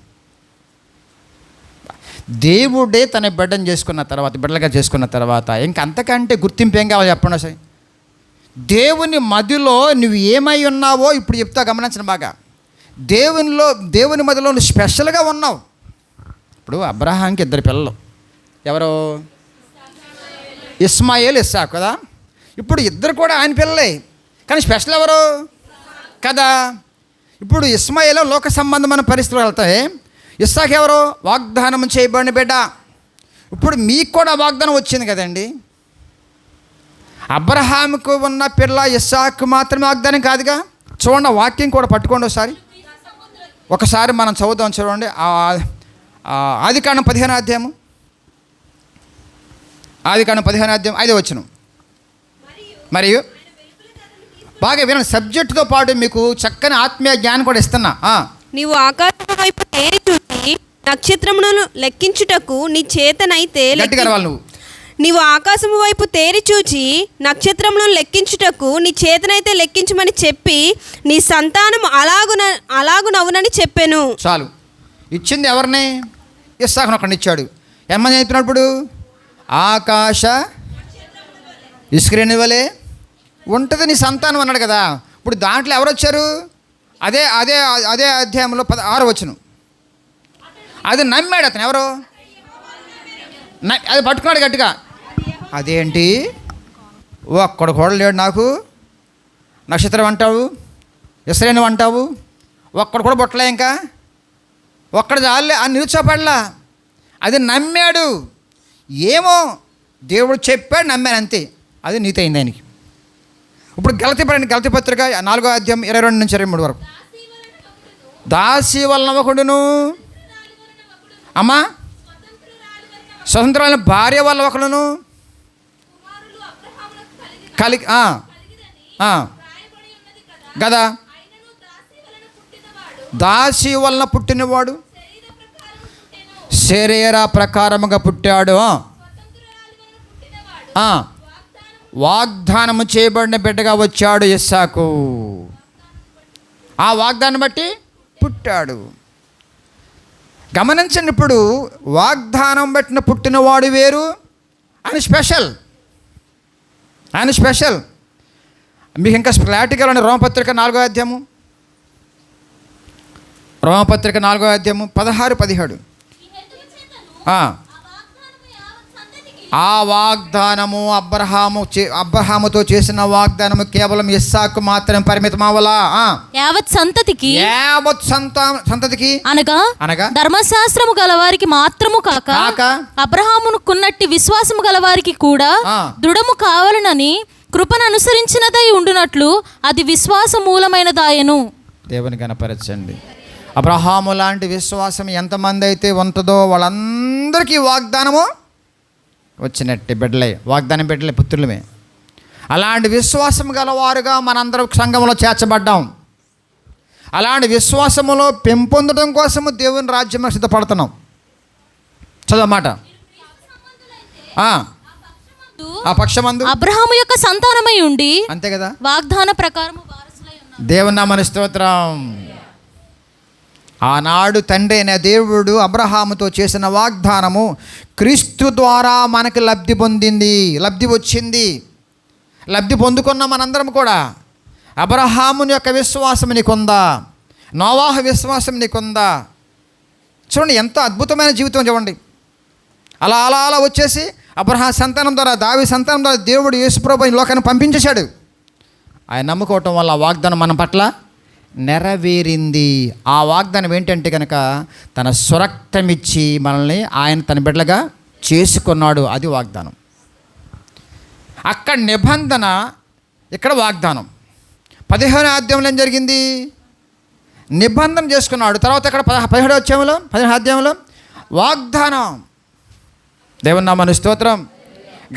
Speaker 1: దేవుడే తన బిడ్డను చేసుకున్న తర్వాత, బిడ్డలుగా చేసుకున్న తర్వాత ఇంకంతకంటే గుర్తింపు ఏం కావాలి చెప్పండి అసలు? దేవుని మధ్యలో నువ్వు ఏమై ఉన్నావో ఇప్పుడు చెప్తా, గమనించండి బాగా. దేవుని మధ్యలో నువ్వు స్పెషల్గా ఉన్నావు. ఇప్పుడు అబ్రహాంకి 2 పిల్లలు. ఎవరు? ఇస్మాయేల్, ఇస్సాకు కదా. ఇప్పుడు ఇద్దరు కూడా ఆయన పిల్లలే, కానీ స్పెషల్ ఎవరు కదా. ఇప్పుడు ఇస్మాయేల్ లోక సంబంధమైన పరిస్థితులు వెళ్తాయి. ఇస్సాకు ఎవరు? వాగ్దానం చేయబడిన బిడ్డ. ఇప్పుడు మీకు కూడా వాగ్దానం వచ్చింది కదండి. అబ్రహాముకు ఉన్న పిల్ల ఇస్సాకు మాత్రమే వాగ్దానం కాదుగా. చూడండి, వాక్యం కూడా పట్టుకోండి ఒకసారి మనం చదువుదాం. చూడండి, ఆదికాండం 15వ అధ్యాయము. ఆదికాండం 15వ అధ్యాయం 5వ వచనం. మరియు బాగా వినండి, సబ్జెక్టుతో పాటు మీకు చక్కని ఆత్మీయ జ్ఞానం కూడా ఇస్తున్నా.
Speaker 3: నీవు ఆకాశం వైపు తేరి చూసి నక్షత్రములను లెక్కించుటకు నీ చేతనైతే నీవు ఆకాశము వైపు తేరి చూచి నక్షత్రములను లెక్కించుటకు నీ చేతనైతే లెక్కించమని చెప్పి నీ సంతానం అలాగునవునని చెప్పాను.
Speaker 1: చాలు. ఇచ్చింది ఎవరిని? ఇస్సాకును ఒకడిని ఇచ్చాడు. ఏమని చెప్పినప్పుడు? ఆకాశ ఇసుకరేణి వలె ఉంటుంది నీ సంతానం అన్నాడు కదా. ఇప్పుడు దాంట్లో ఎవరు వచ్చారు? అదే అదే అదే అధ్యాయంలో 16వ వచనం. అది నమ్మాడు అతను. ఎవరు? అది పట్టుకున్నాడు గట్టిగా. అదేంటి ఒక్కడు కూడా లేడు నాకు, నక్షత్రం అంటావు, ఇస్రాయేలు అంటావు, ఒక్కడు కూడా బొట్టలే, ఇంకా ఒక్కడు చాలే అని నిరుత్సాహపడలా. అది నమ్మాడు. ఏమో దేవుడు చెప్పాడు, నమ్మాను అంతే. అది నీతి అయింది ఆయనకి. ఇప్పుడు గలతీ పత్రిక 4వ అధ్యాయం 22 నుంచి 23 వరకు. దాసి వలన ఒకడును, అమ్మా స్వతంత్రాల భార్య వల్ల ఒకడును కలిగి కదా. దాసి వలన పుట్టినవాడు శరీర ప్రకారముగా పుట్టాడు. వాగ్దానము చేయబడిన బిడ్డగా వచ్చాడు ఇస్సాకు. ఆ వాగ్దానం బట్టి పుట్టాడు. గమనించండి, ఇప్పుడు వాగ్దానం బట్టిన పుట్టినవాడు వేరు, ఆయన స్పెషల్. ఆయన స్పెషల్. మీకు ఇంకా క్లారిటీగా ఉండే రోమపత్రిక 4వ అధ్యాయము, రోమపత్రిక 4వ అధ్యాయము 16-17. ఆ వాగ్దానము అబ్రహాముతో చేసిన వాగ్దానము కేవలం ఇస్సాకు మాత్రం పరిమితం అవ్వలా,
Speaker 2: యావత్ సంతతికి అనగా ధర్మశాస్త్రము గలవారికి మాత్రము కాక అబ్రహామునుకున్నట్టి విశ్వాసము గలవారికి కూడా దృఢము కావాలనని కృపను అనుసరించినదై ఉండునట్లు అది విశ్వాస మూలమైనదాయను.
Speaker 1: దేవుని గణపరచండి. అబ్రహాము లాంటి విశ్వాసం ఎంతమంది అయితే ఉంటుందో వాళ్ళందరికీ వాగ్దానము వచ్చినట్టే, బిడ్డలే, వాగ్దానం బిడ్డలే, పుత్రులమే. అలాంటి విశ్వాసం గలవారుగా మనందరం సంఘంలో చేర్చబడ్డాం. అలాంటి విశ్వాసములో పెంపొందడం కోసము దేవుని రాజ్యంలో సిద్ధపడుతున్నాం. చదవమాట. ఆ పక్షమందు
Speaker 2: అబ్రహాము యొక్క సంతానమై ఉండి,
Speaker 1: అంతే కదా,
Speaker 2: వాగ్దాన ప్రకారము వారసులై ఉన్నారు.
Speaker 1: దేవుని నామమున స్తోత్రం. ఆనాడు తండ్రి అయిన దేవుడు అబ్రహాముతో చేసిన వాగ్దానము క్రీస్తు ద్వారా మనకు లబ్ధి వచ్చింది. లబ్ధి పొందుకున్న మనందరం కూడా. అబ్రహాముని యొక్క విశ్వాసం నీకుందా? నోవాహు విశ్వాసం నీకుందా? చూడండి ఎంత అద్భుతమైన జీవితం చూడండి. అలా అలా అలా వచ్చేసి అబ్రహాం సంతానం ద్వారా, దావీదు సంతానం ద్వారా దేవుడు యేసుప్రభుని లోకాన్ని పంపించేశాడు. ఆయన నమ్ముకోవటం వల్ల వాగ్దానం మన పట్ల నెరవేరింది. ఆ వాగ్దానం ఏంటంటే కనుక తన స్వరక్తమిచ్చి మనల్ని ఆయన తన బిడ్డలుగా చేసుకున్నాడు. అది వాగ్దానం. అక్కడ నిబంధన, ఇక్కడ వాగ్దానం. 15వ అధ్యాయంలో ఏం జరిగింది? నిబంధన చేసుకున్నాడు. తర్వాత ఇక్కడ 17వ అధ్యాయంలో వాగ్దానం. దేవుని నామమున స్తోత్రం.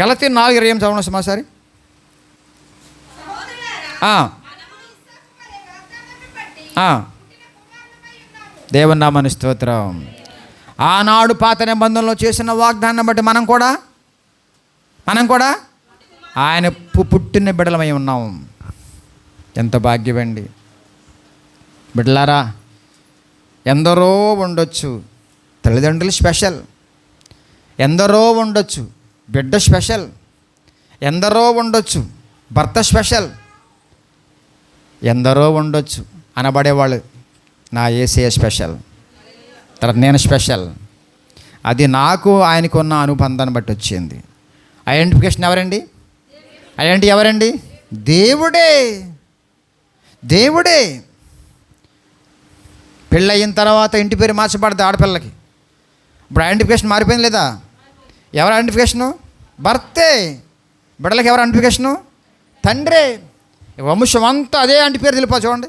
Speaker 1: గలతీ 4:20 చదవండి సమాసారి. దేవుని నామమున స్తోత్రం. ఆనాడు పాత నిబంధనలో చేసిన వాగ్దానం బట్టి మనం కూడా ఆయన పుట్టిన బిడ్డలమై ఉన్నాం. ఎంత భాగ్యమండి బిడ్డలారా. ఎందరో ఉండొచ్చు తల్లిదండ్రులు స్పెషల్, ఎందరో ఉండొచ్చు బిడ్డ స్పెషల్, ఎందరో ఉండొచ్చు భర్త స్పెషల్, ఎందరో ఉండొచ్చు అనబడేవాళ్ళు. నా యేసయ్య స్పెషల్, తర్వాత నేను స్పెషల్. అది నాకు ఆయనకు ఉన్న అనుబంధాన్ని బట్టి వచ్చింది. ఐడెంటిఫికేషన్ ఎవరండి? దేవుడే. పెళ్ళయిన తర్వాత ఇంటి పేరు మార్చబడదు ఆడపిల్లకి. ఇప్పుడు ఐడెంటిఫికేషన్ మారిపోయింది లేదా? ఎవరు ఐడెంటిఫికేషను? భర్తే. బిడ్డలకి ఎవరు ఐడెంటిఫికేషను? తండ్రే. వంశం అంతా అదే అంటి పేరు తెలిపా. చూడండి,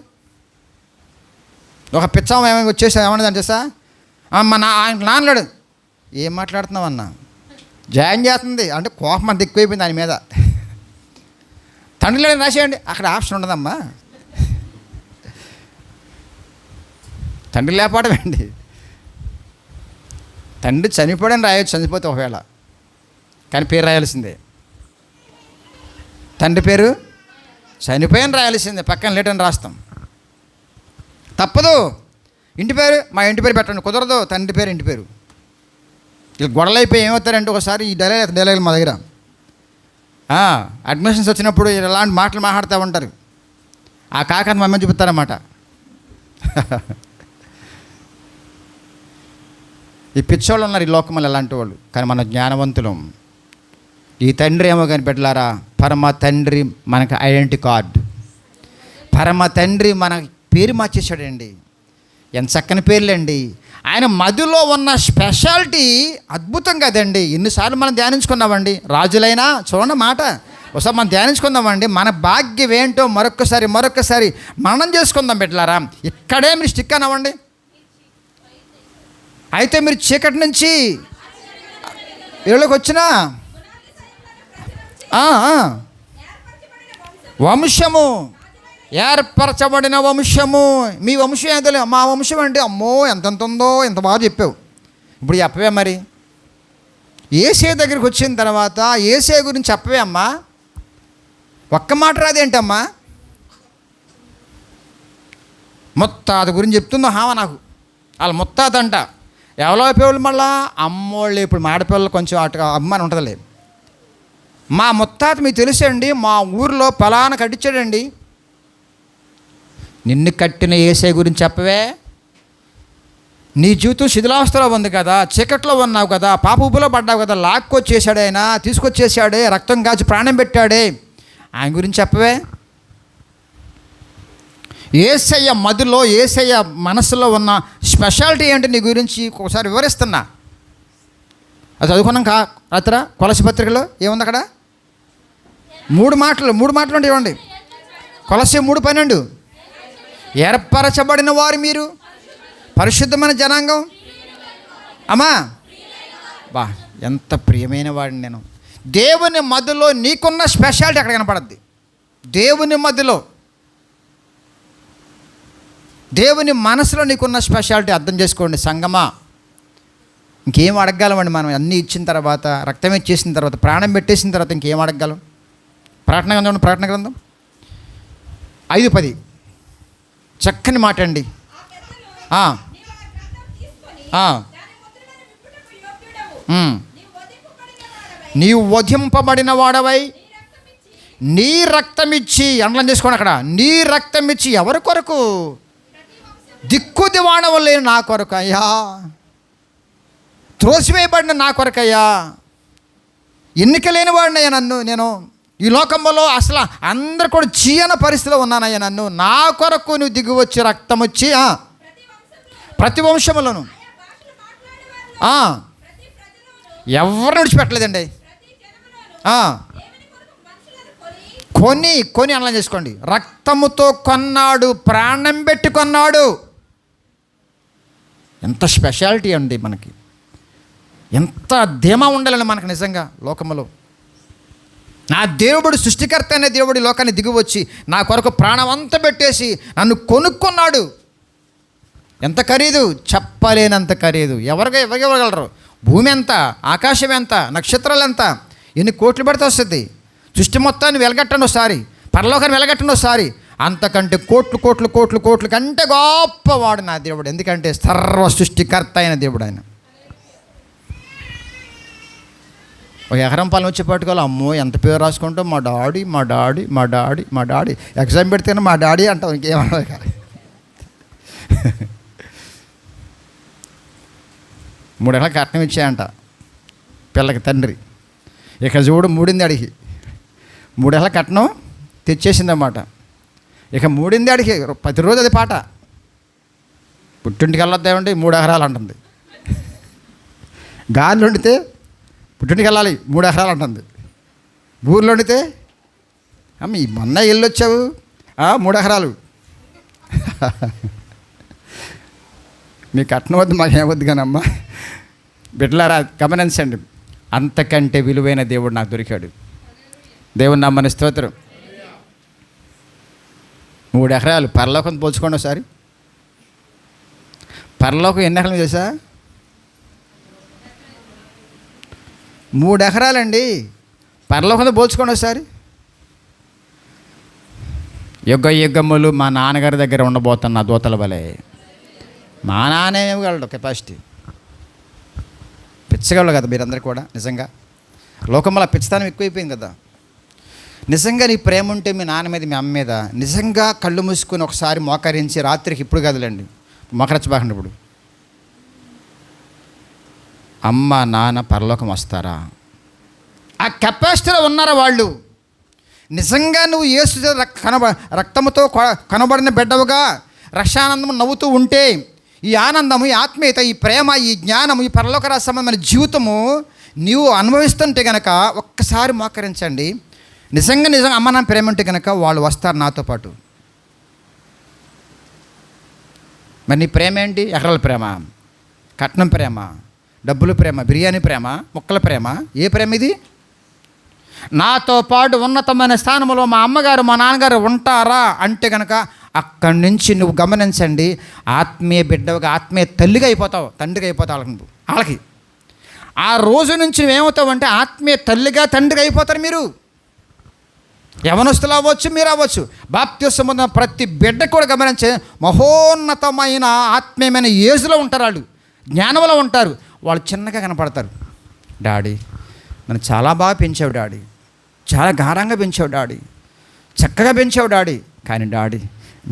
Speaker 1: ఒక పిచ్చాం ఏమైనా వచ్చేసా ఏమన్నది అంటే సార్ ఆయన నాన్నలాడు, ఏం మాట్లాడుతున్నావు అన్న, జాయిన్ చేస్తుంది అంటే కోపం అంత ఎక్కువైపోయింది ఆయన మీద. తండ్రిలో రాసేయండి, అక్కడ ఆప్షన్ ఉండదమ్మా. తండ్రి లేపాడమండి. తండ్రి చనిపోయాడని రాయొచ్చు, చనిపోతే ఒకవేళ, కానీ పేరు రాయాల్సిందే. తండ్రి పేరు చనిపోయాని రాయాల్సిందే, పక్కన లేటని రాస్తాం, తప్పదు. ఇంటి పేరు మా ఇంటి పేరు పెట్టండి, కుదరదు. తండ్రి పేరు ఇంటి పేరు. ఇలా గొడవలైపోయి ఏమవుతారంటే ఒకసారి ఈ డైలాగులు మా దగ్గర అడ్మిషన్స్ వచ్చినప్పుడు ఇలాంటి మాటలు మాట్లాడుతూ ఉంటారు. ఆ కాకని మమ్మల్ని చూపుతారన్నమాట. ఈ పిచ్చోళ్ళు ఉన్నారు ఈ లోకంలో అలాంటి వాళ్ళు. కానీ మన జ్ఞానవంతులం. ఈ తండ్రి ఏమో కానీ పెట్టలారా, పరమ తండ్రి మనకు ఐడెంటిటీ కార్డు. పరమ తండ్రి మన పేరు మార్చేశాడండి. ఎంత చక్కని పేర్లండి. ఆయన మదిలో ఉన్న స్పెషాలిటీ అద్భుతం కదండి. ఎన్నిసార్లు మనం ధ్యానించుకున్నామండి. రాజులైనా చూడండి మాట ఒకసారి మనం ధ్యానించుకుందామండి. మన భాగ్యం ఏంటో మరొకసారి మననం చేసుకుందాం బిడ్డలారా. ఇక్కడే మీరు స్టిక్ అనవ్వండి. అయితే మీరు చీకటి నుంచి ఏళ్ళకి వచ్చినా వంశము ఏర్పరచబడిన వంశము. మీ వంశం ఏదో, మా వంశం అంటే అమ్మో ఎంతెంత ఉందో, ఎంత బాగా చెప్పావు. ఇప్పుడు చెప్పవే మరి. ఏసే దగ్గరికి వచ్చిన తర్వాత ఏసే గురించి చెప్పవే అమ్మా. ఒక్క మాట రాదేంటమ్మా. ముత్తాత గురించి చెప్తుందో హావ నాకు. వాళ్ళ ముత్తాత అంట. ఎవరో పిల్లలు మళ్ళా అమ్మోళ్ళు. ఇప్పుడు మాడపిల్లలు కొంచెం అటు అభిమానం ఉంటుందిలే. మా ముత్తాత మీకు తెలుసండి, మా ఊరిలో పలానా కట్టించాడండి. నిన్ను కట్టిన ఏసే గురించి చెప్పవే. నీ జీవితం శిథిలావస్థలో ఉంది కదా, చీకట్లో ఉన్నావు కదా, పాప ఊపిలో పడ్డావు కదా, లాక్కొచ్చేసాడే ఆయన, తీసుకొచ్చేసాడే, రక్తం కాచి ప్రాణం పెట్టాడే, ఆయన గురించి చెప్పవే. యేసయ్య మదిలో, యేసయ్య మనసులో ఉన్న స్పెషాలిటీ ఏంటి నీ గురించి ఒకసారి వివరిస్తున్నా. అది చదువుకున్నాం రాత్ర కొలసి పత్రికలో ఏముంది అక్కడ? మూడు మాటలు అంటే ఇవ్వండి. కొలసి 3:12. ఏర్పరచబడిన వారు మీరు, పరిశుద్ధమైన జనాంగం. అమ్మా బా, ఎంత ప్రియమైన వాడిని నేను. దేవుని మధ్యలో నీకున్న స్పెషాలిటీ అక్కడ కనపడద్ది. దేవుని మధ్యలో, దేవుని మనసులో నీకున్న స్పెషాలిటీ అర్థం చేసుకోండి సంగమా. ఇంకేం అడగగలమండి మనం? అన్నీ ఇచ్చిన తర్వాత, రక్తం ఇచ్చేసిన తర్వాత, ప్రాణం పెట్టేసిన తర్వాత ఇంకేం అడగగలం? ప్రకటన గ్రంథం 5:10 చక్కని మాట అండి. నీవు వధింపబడిన వాడవై నీ రక్తమిచ్చి, అండలం చేసుకోండి అక్కడ, నీ రక్తమిచ్చి ఎవరి కొరకు? దిక్కు దివాణం లేని నా కొరకు అయ్యా, త్రోసివేయబడిన నా కొరకయ్యా, ఎన్నిక లేని వాడినయ్యా నేను ఈ లోకంలో అసలు అందరు కూడా చీయన పరిస్థితిలో ఉన్నానయ్యా. నన్ను నా కొరకు నువ్వు దిగి వచ్చి రక్తం వచ్చి ప్రతి వంశములను ఎవరిని విడిచిపెట్టలేదండి. కొని అలా చేసుకోండి. రక్తముతో కొన్నాడు, ప్రాణం పెట్టి కొన్నాడు. ఎంత స్పెషాలిటీ అండి మనకి. ఎంత ధీమా ఉండాలని మనకు నిజంగా లోకములో. నా దేవుడు, సృష్టికర్త అనే దేవుడు లోకాన్ని దిగి వచ్చి నా కొరకు ప్రాణం అంతా పెట్టేసి నన్ను కొనుక్కున్నాడు. ఎంత ఖరీదు, చెప్పలేనంత ఖరీదు. ఎవరివ్వగలరు? భూమి ఎంత, ఆకాశం ఎంత, నక్షత్రాలు ఎంత, ఎన్ని కోట్లు పెడితే వస్తుంది? సృష్టి మొత్తాన్ని వెలగట్టండి ఒకసారి, పరలోకాన్ని వెలగట్టండి ఒకసారి. అంతకంటే కోట్లు కంటే గొప్పవాడు నా దేవుడు. ఎందుకంటే సర్వ సృష్టికర్త అయిన దేవుడు ఆయన. ఒక ఎకరం పొలం వచ్చి పట్టుకోవాలి. అమ్మో ఎంత పేరు రాసుకుంటాం, మా డాడీ ఎగ్జామ్ పెడితేనే మా డాడీ అంటాం, ఇంకేమన్నా కాదు. 3 ఎకరాల కట్నం ఇచ్చాయంట పిల్లకి తండ్రి. ఇక చూడు 3 అడిగి 3 ఎకరాల కట్నం తెచ్చేసిందన్నమాట. ఇక 3 అడిగి ప్రతిరోజు అది పాట. పుట్టింటికి వెళ్ళొద్దామండి 3 ఎకరాలు అంటుంది. గాలిలో వండితే పుట్టింటికి వెళ్ళాలి 3 ఎకరాలు అంటుంది. ఊర్లో వండితే అమ్మ ఈ మొన్న వెళ్ళొచ్చావు 3 ఎకరాలు. మీకు కట్నం వద్దు, మాకేమొద్దు కానమ్మా. బిడ్డలారా గమనించండి, అంతకంటే విలువైన దేవుడు నాకు దొరికాడు. దేవుని నమ్మని స్తోత్రం. 3 ఎకరాలు పరలోకం పోల్చుకోండి ఒకసారి. పరలోకం ఎన్ని ఎకరాలు చేసా? 3 ఎకరాలండి. పరలోకంతో పోల్చుకోండి ఒకసారి. యుగములు మా నాన్నగారి దగ్గర ఉండబోతున్న దూతల వలె. మా నాన్న ఇవ్వగలడు కెపాసిటీ. పిచ్చగలడు కదా మీరందరూ కూడా. నిజంగా లోకంలో పిచ్చతనం ఎక్కువైపోయింది కదా. నిజంగా నీ ప్రేమ ఉంటే మీ నాన్న మీద, మీ అమ్మ మీద నిజంగా కళ్ళు మూసుకొని ఒకసారి మోకరించి, రాత్రికి ఇప్పుడు కదలండి, మోకరించబాకండి. ఇప్పుడు అమ్మ నాన్న పరలోకం వస్తారా? ఆ కెపాసిటీలో ఉన్నారా వాళ్ళు? నిజంగా నువ్వు యేసు రక్తముతో కనబడిన బిడ్డవుగా రక్షానందము నవ్వుతూ ఉంటే, ఈ ఆనందము, ఈ ఆత్మీయత, ఈ ప్రేమ, ఈ జ్ఞానము, ఈ పరలోక సంబంధమైన జీవితము నీవు అనుభవిస్తుంటే కనుక ఒక్కసారి మోకరించండి. నిజంగా అమ్మ నాన్న ప్రేమ ఉంటే కనుక వాళ్ళు వస్తారు నాతో పాటు. మరి నీ ప్రేమ ఏంటి? ఎకరాల ప్రేమ, కట్నం ప్రేమ, డబ్బుల ప్రేమ, బిర్యానీ ప్రేమ, ముక్కల ప్రేమ, ఏ ప్రేమ ఇది? నాతో పాటు ఉన్నతమైన స్థానంలో మా అమ్మగారు మా నాన్నగారు ఉంటారా అంటే కనుక అక్కడి నుంచి నువ్వు గమనించండి, ఆత్మీయ బిడ్డగా ఆత్మీయ తల్లిగా అయిపోతావు, తండ్రిగా అయిపోతావు వాళ్ళకి. ఆ రోజు నుంచి నువ్వేమవుతావు అంటే ఆత్మీయ తల్లిగా తండ్రిగా అయిపోతారు మీరు. యవనస్తులు అవ్వచ్చు, మీరు అవ్వచ్చు. బాప్తిస్మం పొందిన ప్రతి బిడ్డ కూడా గమనించే మహోన్నతమైన ఆత్మీయమైన ఏజ్లో ఉంటారు, వాళ్ళు జ్ఞానంలో ఉంటారు. వాళ్ళు చిన్నగా కనపడతారు. డాడీ నన్ను చాలా బాగా పెంచావు డాడీ, చాలా గారంగా పెంచావు డాడీ, చక్కగా పెంచావు డాడీ, కానీ డాడీ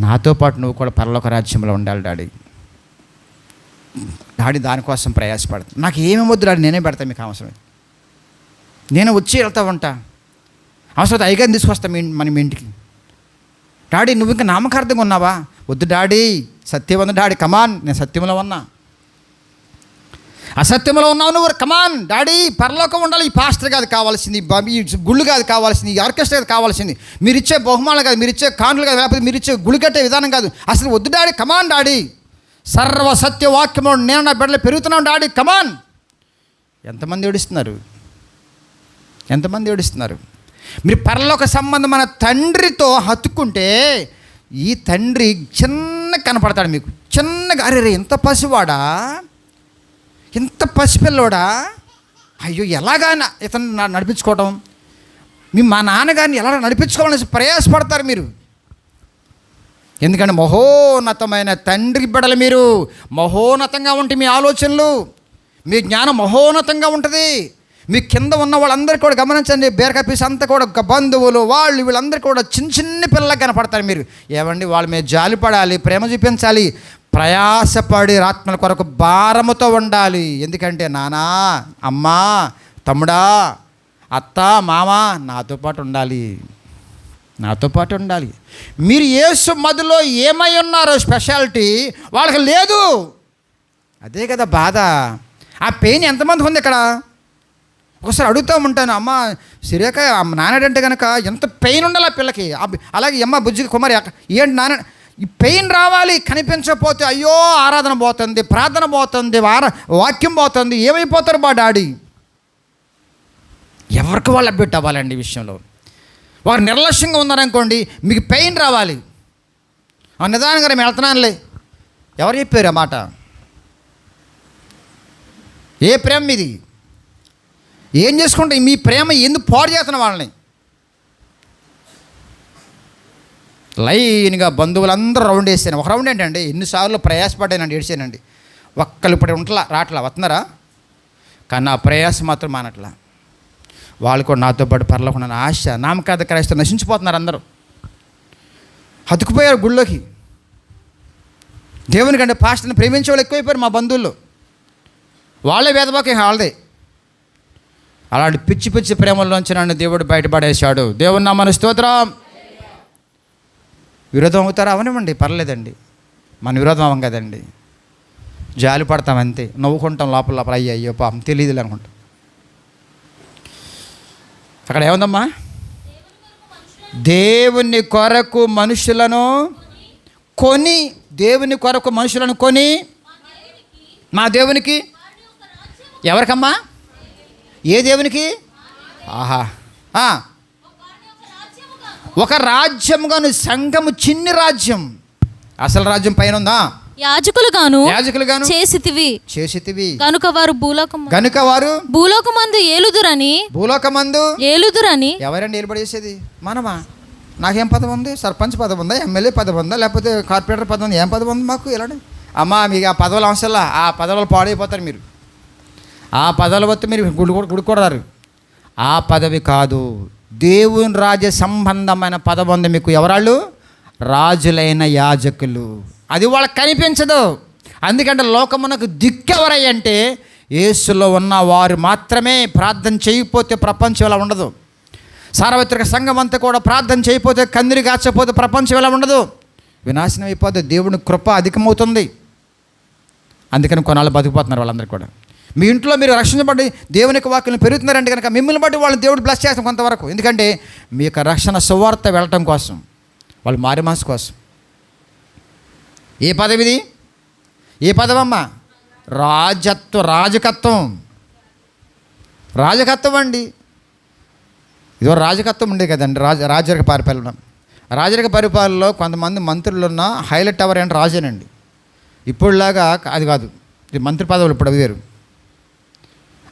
Speaker 1: నాతో పాటు నువ్వు కూడా పరలోక రాజ్యంలో ఉండాలి డాడీ. డాడీ దానికోసం ప్రయాసపడతా. నాకు ఏమి వద్దు డాడీ, నేనే పెడతా, మీకు అవసరం నేను వచ్చి వెళ్తా ఉంటా, అవసరం అయ్యగారిని తీసుకొస్తా మన ఇంటికి. డాడీ నువ్వు ఇంకా నామకార్థంగా ఉన్నావా? వద్దు డాడీ, సత్యం ఉంది డాడీ, కమాన్, నేను సత్యంలో ఉన్నా. అసత్యంలో ఉన్నావు నువ్వు, కమాన్ డాడీ, పరలోకం ఉండాలి. ఈ పాస్టర్ కాదు కావాల్సింది, ఈ గుళ్ళు కాదు కావాల్సింది, ఈ ఆర్కెస్ట్రా కాదు కావాల్సింది, మీరు ఇచ్చే బహుమానాలు కాదు, మీరు ఇచ్చే కానులు కాదు, లేకపోతే మీరు ఇచ్చే గుడి కట్టే విధానం కాదు. అసలు వద్దు డాడీ, కమాన్ డాడీ, సర్వసత్య వాక్యము నేను నా బిడ్డలు పెరుగుతున్నాను డాడీ, కమాన్. ఎంతమంది ఏడుస్తున్నారు, ఎంతమంది ఏడుస్తున్నారు? మీరు పరలోక సంబంధమైన తండ్రితో హత్తుకుంటే ఈ తండ్రి చిన్న కనపడతాడు మీకు, చిన్నగా. అరే ఎంత పసివాడా, ఇంత పసిపిల్లోడా, అయ్యో ఎలాగా ఇతను నడిపించుకోవటం, మా నాన్నగారిని ఎలా నడిపించుకోవాలని ప్రయాసపడతారు మీరు. ఎందుకంటే మహోన్నతమైన తండ్రి బిడ్డలు మీరు. మహోన్నతంగా ఉంటాయి మీ ఆలోచనలు, మీ జ్ఞానం మహోన్నతంగా ఉంటుంది. మీ కింద ఉన్న వాళ్ళందరూ కూడా గమనించండి, బేరకా పీస్ అంతా కూడా బంధువులు వాళ్ళు వీళ్ళందరూ కూడా చిన్న చిన్న పిల్లలకు కనపడతారు మీరు. ఏమండి వాళ్ళ మీద జాలి పడాలి, ప్రేమ చూపించాలి, ప్రయాసపడి ఆత్మల కొరకు భారముతో ఉండాలి. ఎందుకంటే నానా, అమ్మా, తమ్ముడా, అత్త, మామ నాతో పాటు ఉండాలి, నాతో పాటు ఉండాలి. మీరు యేసు మదిలో ఏమై ఉన్నారో స్పెషాలిటీ వాళ్ళకి లేదు. అదే కదా బాధ. ఆ పెయిన్ ఎంతమందికి ఉంది ఇక్కడ? ఒకసారి అడుగుతూ ఉంటాను, అమ్మ సిరేక నాన్నడంటే కనుక ఎంత పెయిన్ ఉండాలి ఆ పిల్లకి. అలాగే అమ్మ బుజ్జికి కుమారి ఏంటి నాన్న, ఈ పెయిన్ రావాలి. కనిపించకపోతే అయ్యో ఆరాధన పోతుంది, ప్రార్థన పోతుంది, వాక్యం పోతుంది, ఏమైపోతారు బా డాడీ. ఎవరికి వాళ్ళు అప్డేట్ అవ్వాలండి ఈ విషయంలో. వారు నిర్లక్ష్యంగా ఉన్నారనుకోండి, మీకు పెయిన్ రావాలి. నిదానంగా మేము వెళ్తున్నానులే. ఎవరు చెప్పారు ఆ మాట? ఏ ప్రేమ మీది? ఏం చేసుకుంటే మీ ప్రేమ ఎందుకు పాడు చేస్తున్న వాళ్ళని? లైన్గా బంధువులందరూ రౌండ్ వేసాను. ఒక రౌండ్ ఏంటండి, ఎన్నిసార్లు ప్రయాసపడ్డానండి, ఏడ్చానండి. ఒక్కళ్ళు ఇప్పుడు ఉంటలా రాట్లా వస్తున్నారా, కానీ నా ప్రయాసం మాత్రం మానట్లా. వాళ్ళు కూడా నాతో పాటు పరలోకం ఆశ, నామకార్థ క్రైస్తవులు నశించిపోతున్నారు. అందరూ హతుకుపోయారు గుళ్ళోకి. దేవుని కంటే పాస్టర్ని ప్రేమించే వాళ్ళు ఎక్కువైపోయారు మా బంధువుల్లో. వాళ్ళే వేదబాకి వాళ్ళదే. అలాంటి పిచ్చి పిచ్చి ప్రేమల్లోంచి నన్ను దేవుడు బయటపడేశాడు. దేవుని నామమున స్తోత్రం. విరోధం అవుతారా? అవనివ్వండి, పర్లేదండి. మన విరోధం అవ్వం కదండి, జాలి పడతాం అంతే, నవ్వుకుంటాం లోపల లోపల, అయ్యో పాపం తెలియదులే అనుకుంటాం. అక్కడ ఏముందమ్మా? దేవుని కొరకు మనుషులను కొని, దేవుని కొరకు మనుషులను కొని, మా దేవునికి. ఎవరికమ్మా? ఏ దేవునికి? ఆహా, ఒక రాజ్యముగాను, సంఘము చిన్ని రాజ్యం, అసలు రాజ్యం పైన ఉందా?
Speaker 2: యాజకులుగాను
Speaker 1: చేసితివి
Speaker 2: కనుక వారు భూలోకమందు ఏలుదురని.
Speaker 1: ఎవరండి ఏలుబడి చేసేది? మనమా? నాకేం పదవి ఉంది? సర్పంచ్ పదవి ఉందా, ఎమ్మెల్యే పదవి ఉందా, లేకపోతే కార్పొరేటర్ పదవి ఉందా? ఏం పదవి ఉంది మాకు? ఎలాంటి అమ్మా మీకు ఆ పదవులు అవసరంలా. ఆ పదవులు పాడైపోతారు మీరు. ఆ పదవులు వస్తే మీరు గుడికొడతారు. ఆ పదవి కాదు, దేవుని రాజ్య సంబంధమైన పదవి ఉంది మీకు. ఎవరాళ్ళు? రాజులైన యాజకులు. అది వాళ్ళకి కనిపించదు. అందుకంటే లోకమునకు దిక్కెవరయ్యంటే యేసులో ఉన్న వారు మాత్రమే. ప్రార్థన చేయకపోతే ప్రపంచం ఎలా ఉండదు. సార్వత్రిక సంఘం అంతా కూడా ప్రార్థన చేయకపోతే, కందిరి కాచకపోతే ప్రపంచం ఎలా ఉండదు, వినాశనం అయిపోతే. దేవుని కృప అధికమవుతుంది. అందుకని కొన్నాళ్ళు బతికిపోతున్నారు వాళ్ళందరూ కూడా. మీ ఇంట్లో మీరు రక్షించబడి దేవునికి వాక్యం పెరుగుతున్నారంటే కనుక మిమ్మల్ని బట్టి వాళ్ళని దేవుడు బ్లెస్ చేస్తాం కొంతవరకు. ఎందుకంటే మీ యొక్క రక్షణ సువార్త వెళ్ళటం కోసం, వాళ్ళు మారి మనసు కోసం. ఏ పదవిది? ఏ పదవమ్మా? రాజకత్వం అండి. ఇదివరకు రాజకత్వం ఉండేది కదండి, రాజరిక పరిపాలన. రాజరిక పరిపాలనలో కొంతమంది మంత్రులు ఉన్న హైలైట్ ఎవరు అంటే రాజేనండి. ఇప్పుడులాగా అది కాదు, ఇది మంత్రి పదవులు ఇప్పుడు వేరు.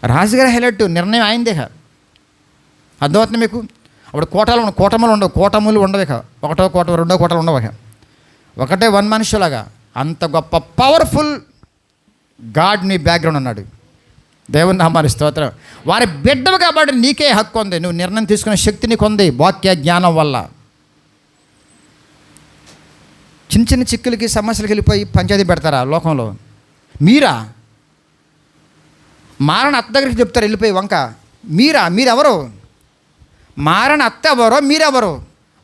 Speaker 1: రాజుగారి హైలైట్ నిర్ణయం అయిందే. అర్థమవుతుంది మీకు? అప్పుడు కూటములు ఉండవు. ఒకటో కోట, రెండో కోటలు ఉండవు. ఒకటే వన్ మనిషిలాగా అంత గొప్ప పవర్ఫుల్ గాడ్ నీ బ్యాక్గ్రౌండ్ అన్నాడు. దేవుని నామానికి స్తోత్రం. వారి బిడ్డవు కాబట్టి నీకే హక్కు ఉంది, నువ్వు నిర్ణయం తీసుకునే శక్తి నీకు ఉంది వాక్య జ్ఞానం వల్ల. చిన్న చిన్న చిక్కులకి సమస్యలకి వెళ్ళిపోయి పంచాయతీ పెడతారా లోకంలో? మీరా మారణ అత్త దగ్గరికి చెప్తారు వెళ్ళిపోయి వంక. మీరెవరు? మారణ అత్త ఎవరో మీరెవరు?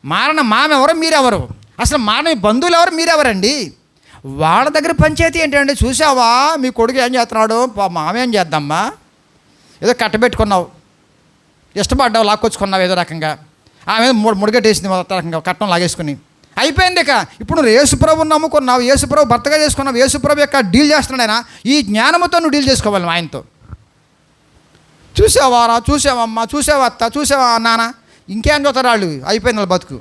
Speaker 1: మారణ మామెవరో మీరెవరు? అసలు మారణ బంధువులు ఎవరు మీరెవరండి? వాళ్ళ దగ్గర పంచాయతీ ఏంటండి? చూసావా మీ కొడుకు ఏం చేస్తున్నాడు, మామేం చేద్దామ్మా, ఏదో కట్టబెట్టుకున్నావు, ఇష్టపడ్డావు, లాక్కొచ్చుకున్నావు ఏదో రకంగా, ఆమె ముడిగట్టేసింది రకంగా కట్నం లాగేసుకుని అయిపోయింది. ఇప్పుడు నువ్వు యేసుప్రభుని నమ్ముకున్నావు, యేసుప్రభు భర్తగా చేసుకున్నావు, యేసుప్రభు యొక్క డీల్ చేస్తున్నాడు ఆయన. ఈ జ్ఞానంతో నువ్వు డీల్ చేసుకోవాలి ఆయనతో. చూసావారా, చూసావమ్మా, చూసావా అత్త, చూసావా నాన్న, ఇంకేం చూస్తారు వాళ్ళు. అయిపోయింది వాళ్ళ బతుకు.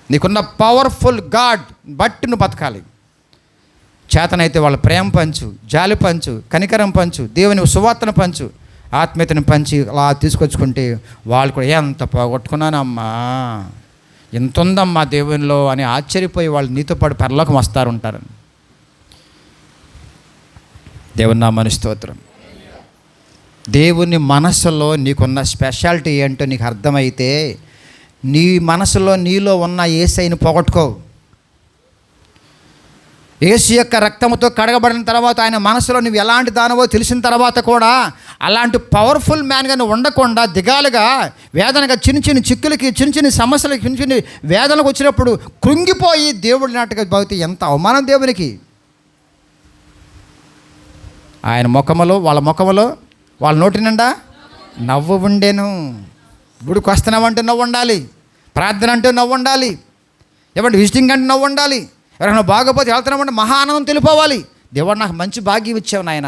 Speaker 1: నీకున్న పవర్ఫుల్ గాడ్ బట్టి నువ్వు బతకాలి. చేతనైతే వాళ్ళ ప్రేమ పంచు, జాలి పంచు, కనికరం పంచు, దేవుని సువార్తను పంచు, ఆత్మీయతను పంచి అలా తీసుకొచ్చుకుంటే వాళ్ళు కూడా ఎంత పోగొట్టుకున్నానమ్మా, ఎంత ఉందమ్మా దేవునిలో అని ఆశ్చర్యపోయి వాళ్ళు నీతో పాటు పరలోకం వస్తారుంటారని. దేవుని నామమునకు స్తోత్రం. దేవుని మనస్సులో నీకున్న స్పెషాలిటీ ఏంటో నీకు అర్థమైతే నీ మనసులో నీలో ఉన్న యేసయ్యను పోగొట్టుకో. యేసు యొక్క రక్తంతో కడగబడిన తర్వాత ఆయన మనసులో నువ్వు ఎలాంటి దానవో తెలిసిన తర్వాత కూడా అలాంటి పవర్ఫుల్ మ్యాన్గా నువ్వు ఉండకుండా దిగాలుగా వేదనగా చిన్న చిన్న చిక్కులకి, చిన్న చిన్న సమస్యలకి, చిన్న చిన్న వేదనకు వచ్చినప్పుడు కృంగిపోయి దేవుడి నాటుగా భక్తి ఎంత అవమానం దేవునికి. ఆయన ముఖములో, వాళ్ళ నోటి నిండా నవ్వు ఉండేను. గుడికి వస్తున్నామంటే నవ్వు ఉండాలి, ప్రార్థన అంటే నవ్వు ఉండాలి, ఏమంటే విజిటింగ్ అంటే నవ్వు ఉండాలి, ఎవరైనా బాగోపోతే వెళ్తున్నామంటే మహా ఆనందం తెలిపోవాలి. దేవుడు నాకు మంచి భాగ్యం ఇచ్చావు నాయన.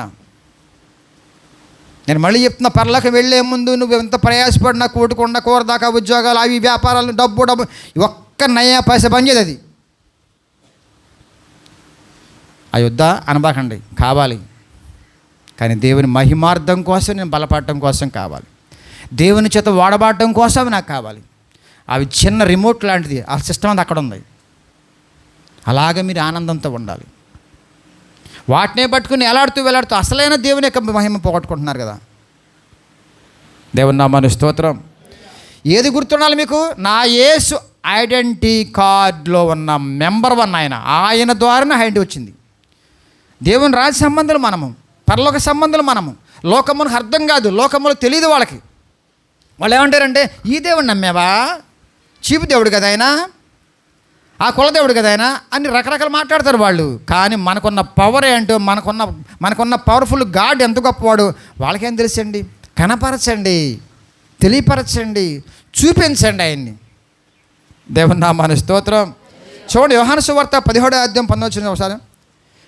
Speaker 1: నేను మళ్ళీ చెప్తున్నా, పరలోకి వెళ్ళే ముందు నువ్వు ఎంత ప్రయాసపడినా కూటుకుండా కూర దాకా ఉద్యోగాలు అవి వ్యాపారాలు డబ్బు ఒక్క నయా పైసా పనిచేది అది. అయోధ్య అనబాకండి, కావాలి. కానీ దేవుని మహిమార్థం కోసం, నేను బలపడటం కోసం కావాలి, దేవుని చేత వాడబాడటం కోసం నాకు కావాలి. అవి చిన్న రిమోట్ లాంటిది, ఆ సిస్టమ్ అంతా అక్కడ ఉంది. అలాగే మీరు ఆనందంతో ఉండాలి. వాటినే పట్టుకుని వేలాడుతూ అసలైన దేవుని యొక్క మహిమ పోగొట్టుకుంటున్నారు కదా. దేవుని నామమునకు స్తోత్రం. ఏది గుర్తుండాలి మీకు? నా యేసు ఐడెంటిటీ కార్డులో ఉన్న నెంబర్ 1 ఆయన ద్వారానే ఐడెంటిటీ వచ్చింది. దేవుని రాజ సంబంధాలు మనము, పరలోక సంబంధాలు మనము. లోకమునకు అర్థం కాదు, లోకములో తెలియదు వాళ్ళకి. వాళ్ళు ఏమంటారంటే, ఈ దేవుడు నమ్మేవా, చీపు దేవుడు కదా ఆయన, ఆ కులదేవుడు కదా ఆయన అని రకరకాలు మాట్లాడతారు వాళ్ళు. కానీ మనకున్న పవర్ ఏంటో, మనకున్న పవర్ఫుల్ గాడ్ ఎంత గొప్పవాడు వాళ్ళకేం తెలుసండి? కనపరచండి, తెలియపరచండి, చూపించండి ఆయన్ని. దేవుని నామమునకు స్తోత్రం. చూడండి, యోహాను సువార్త 17:19 ఒకసారి.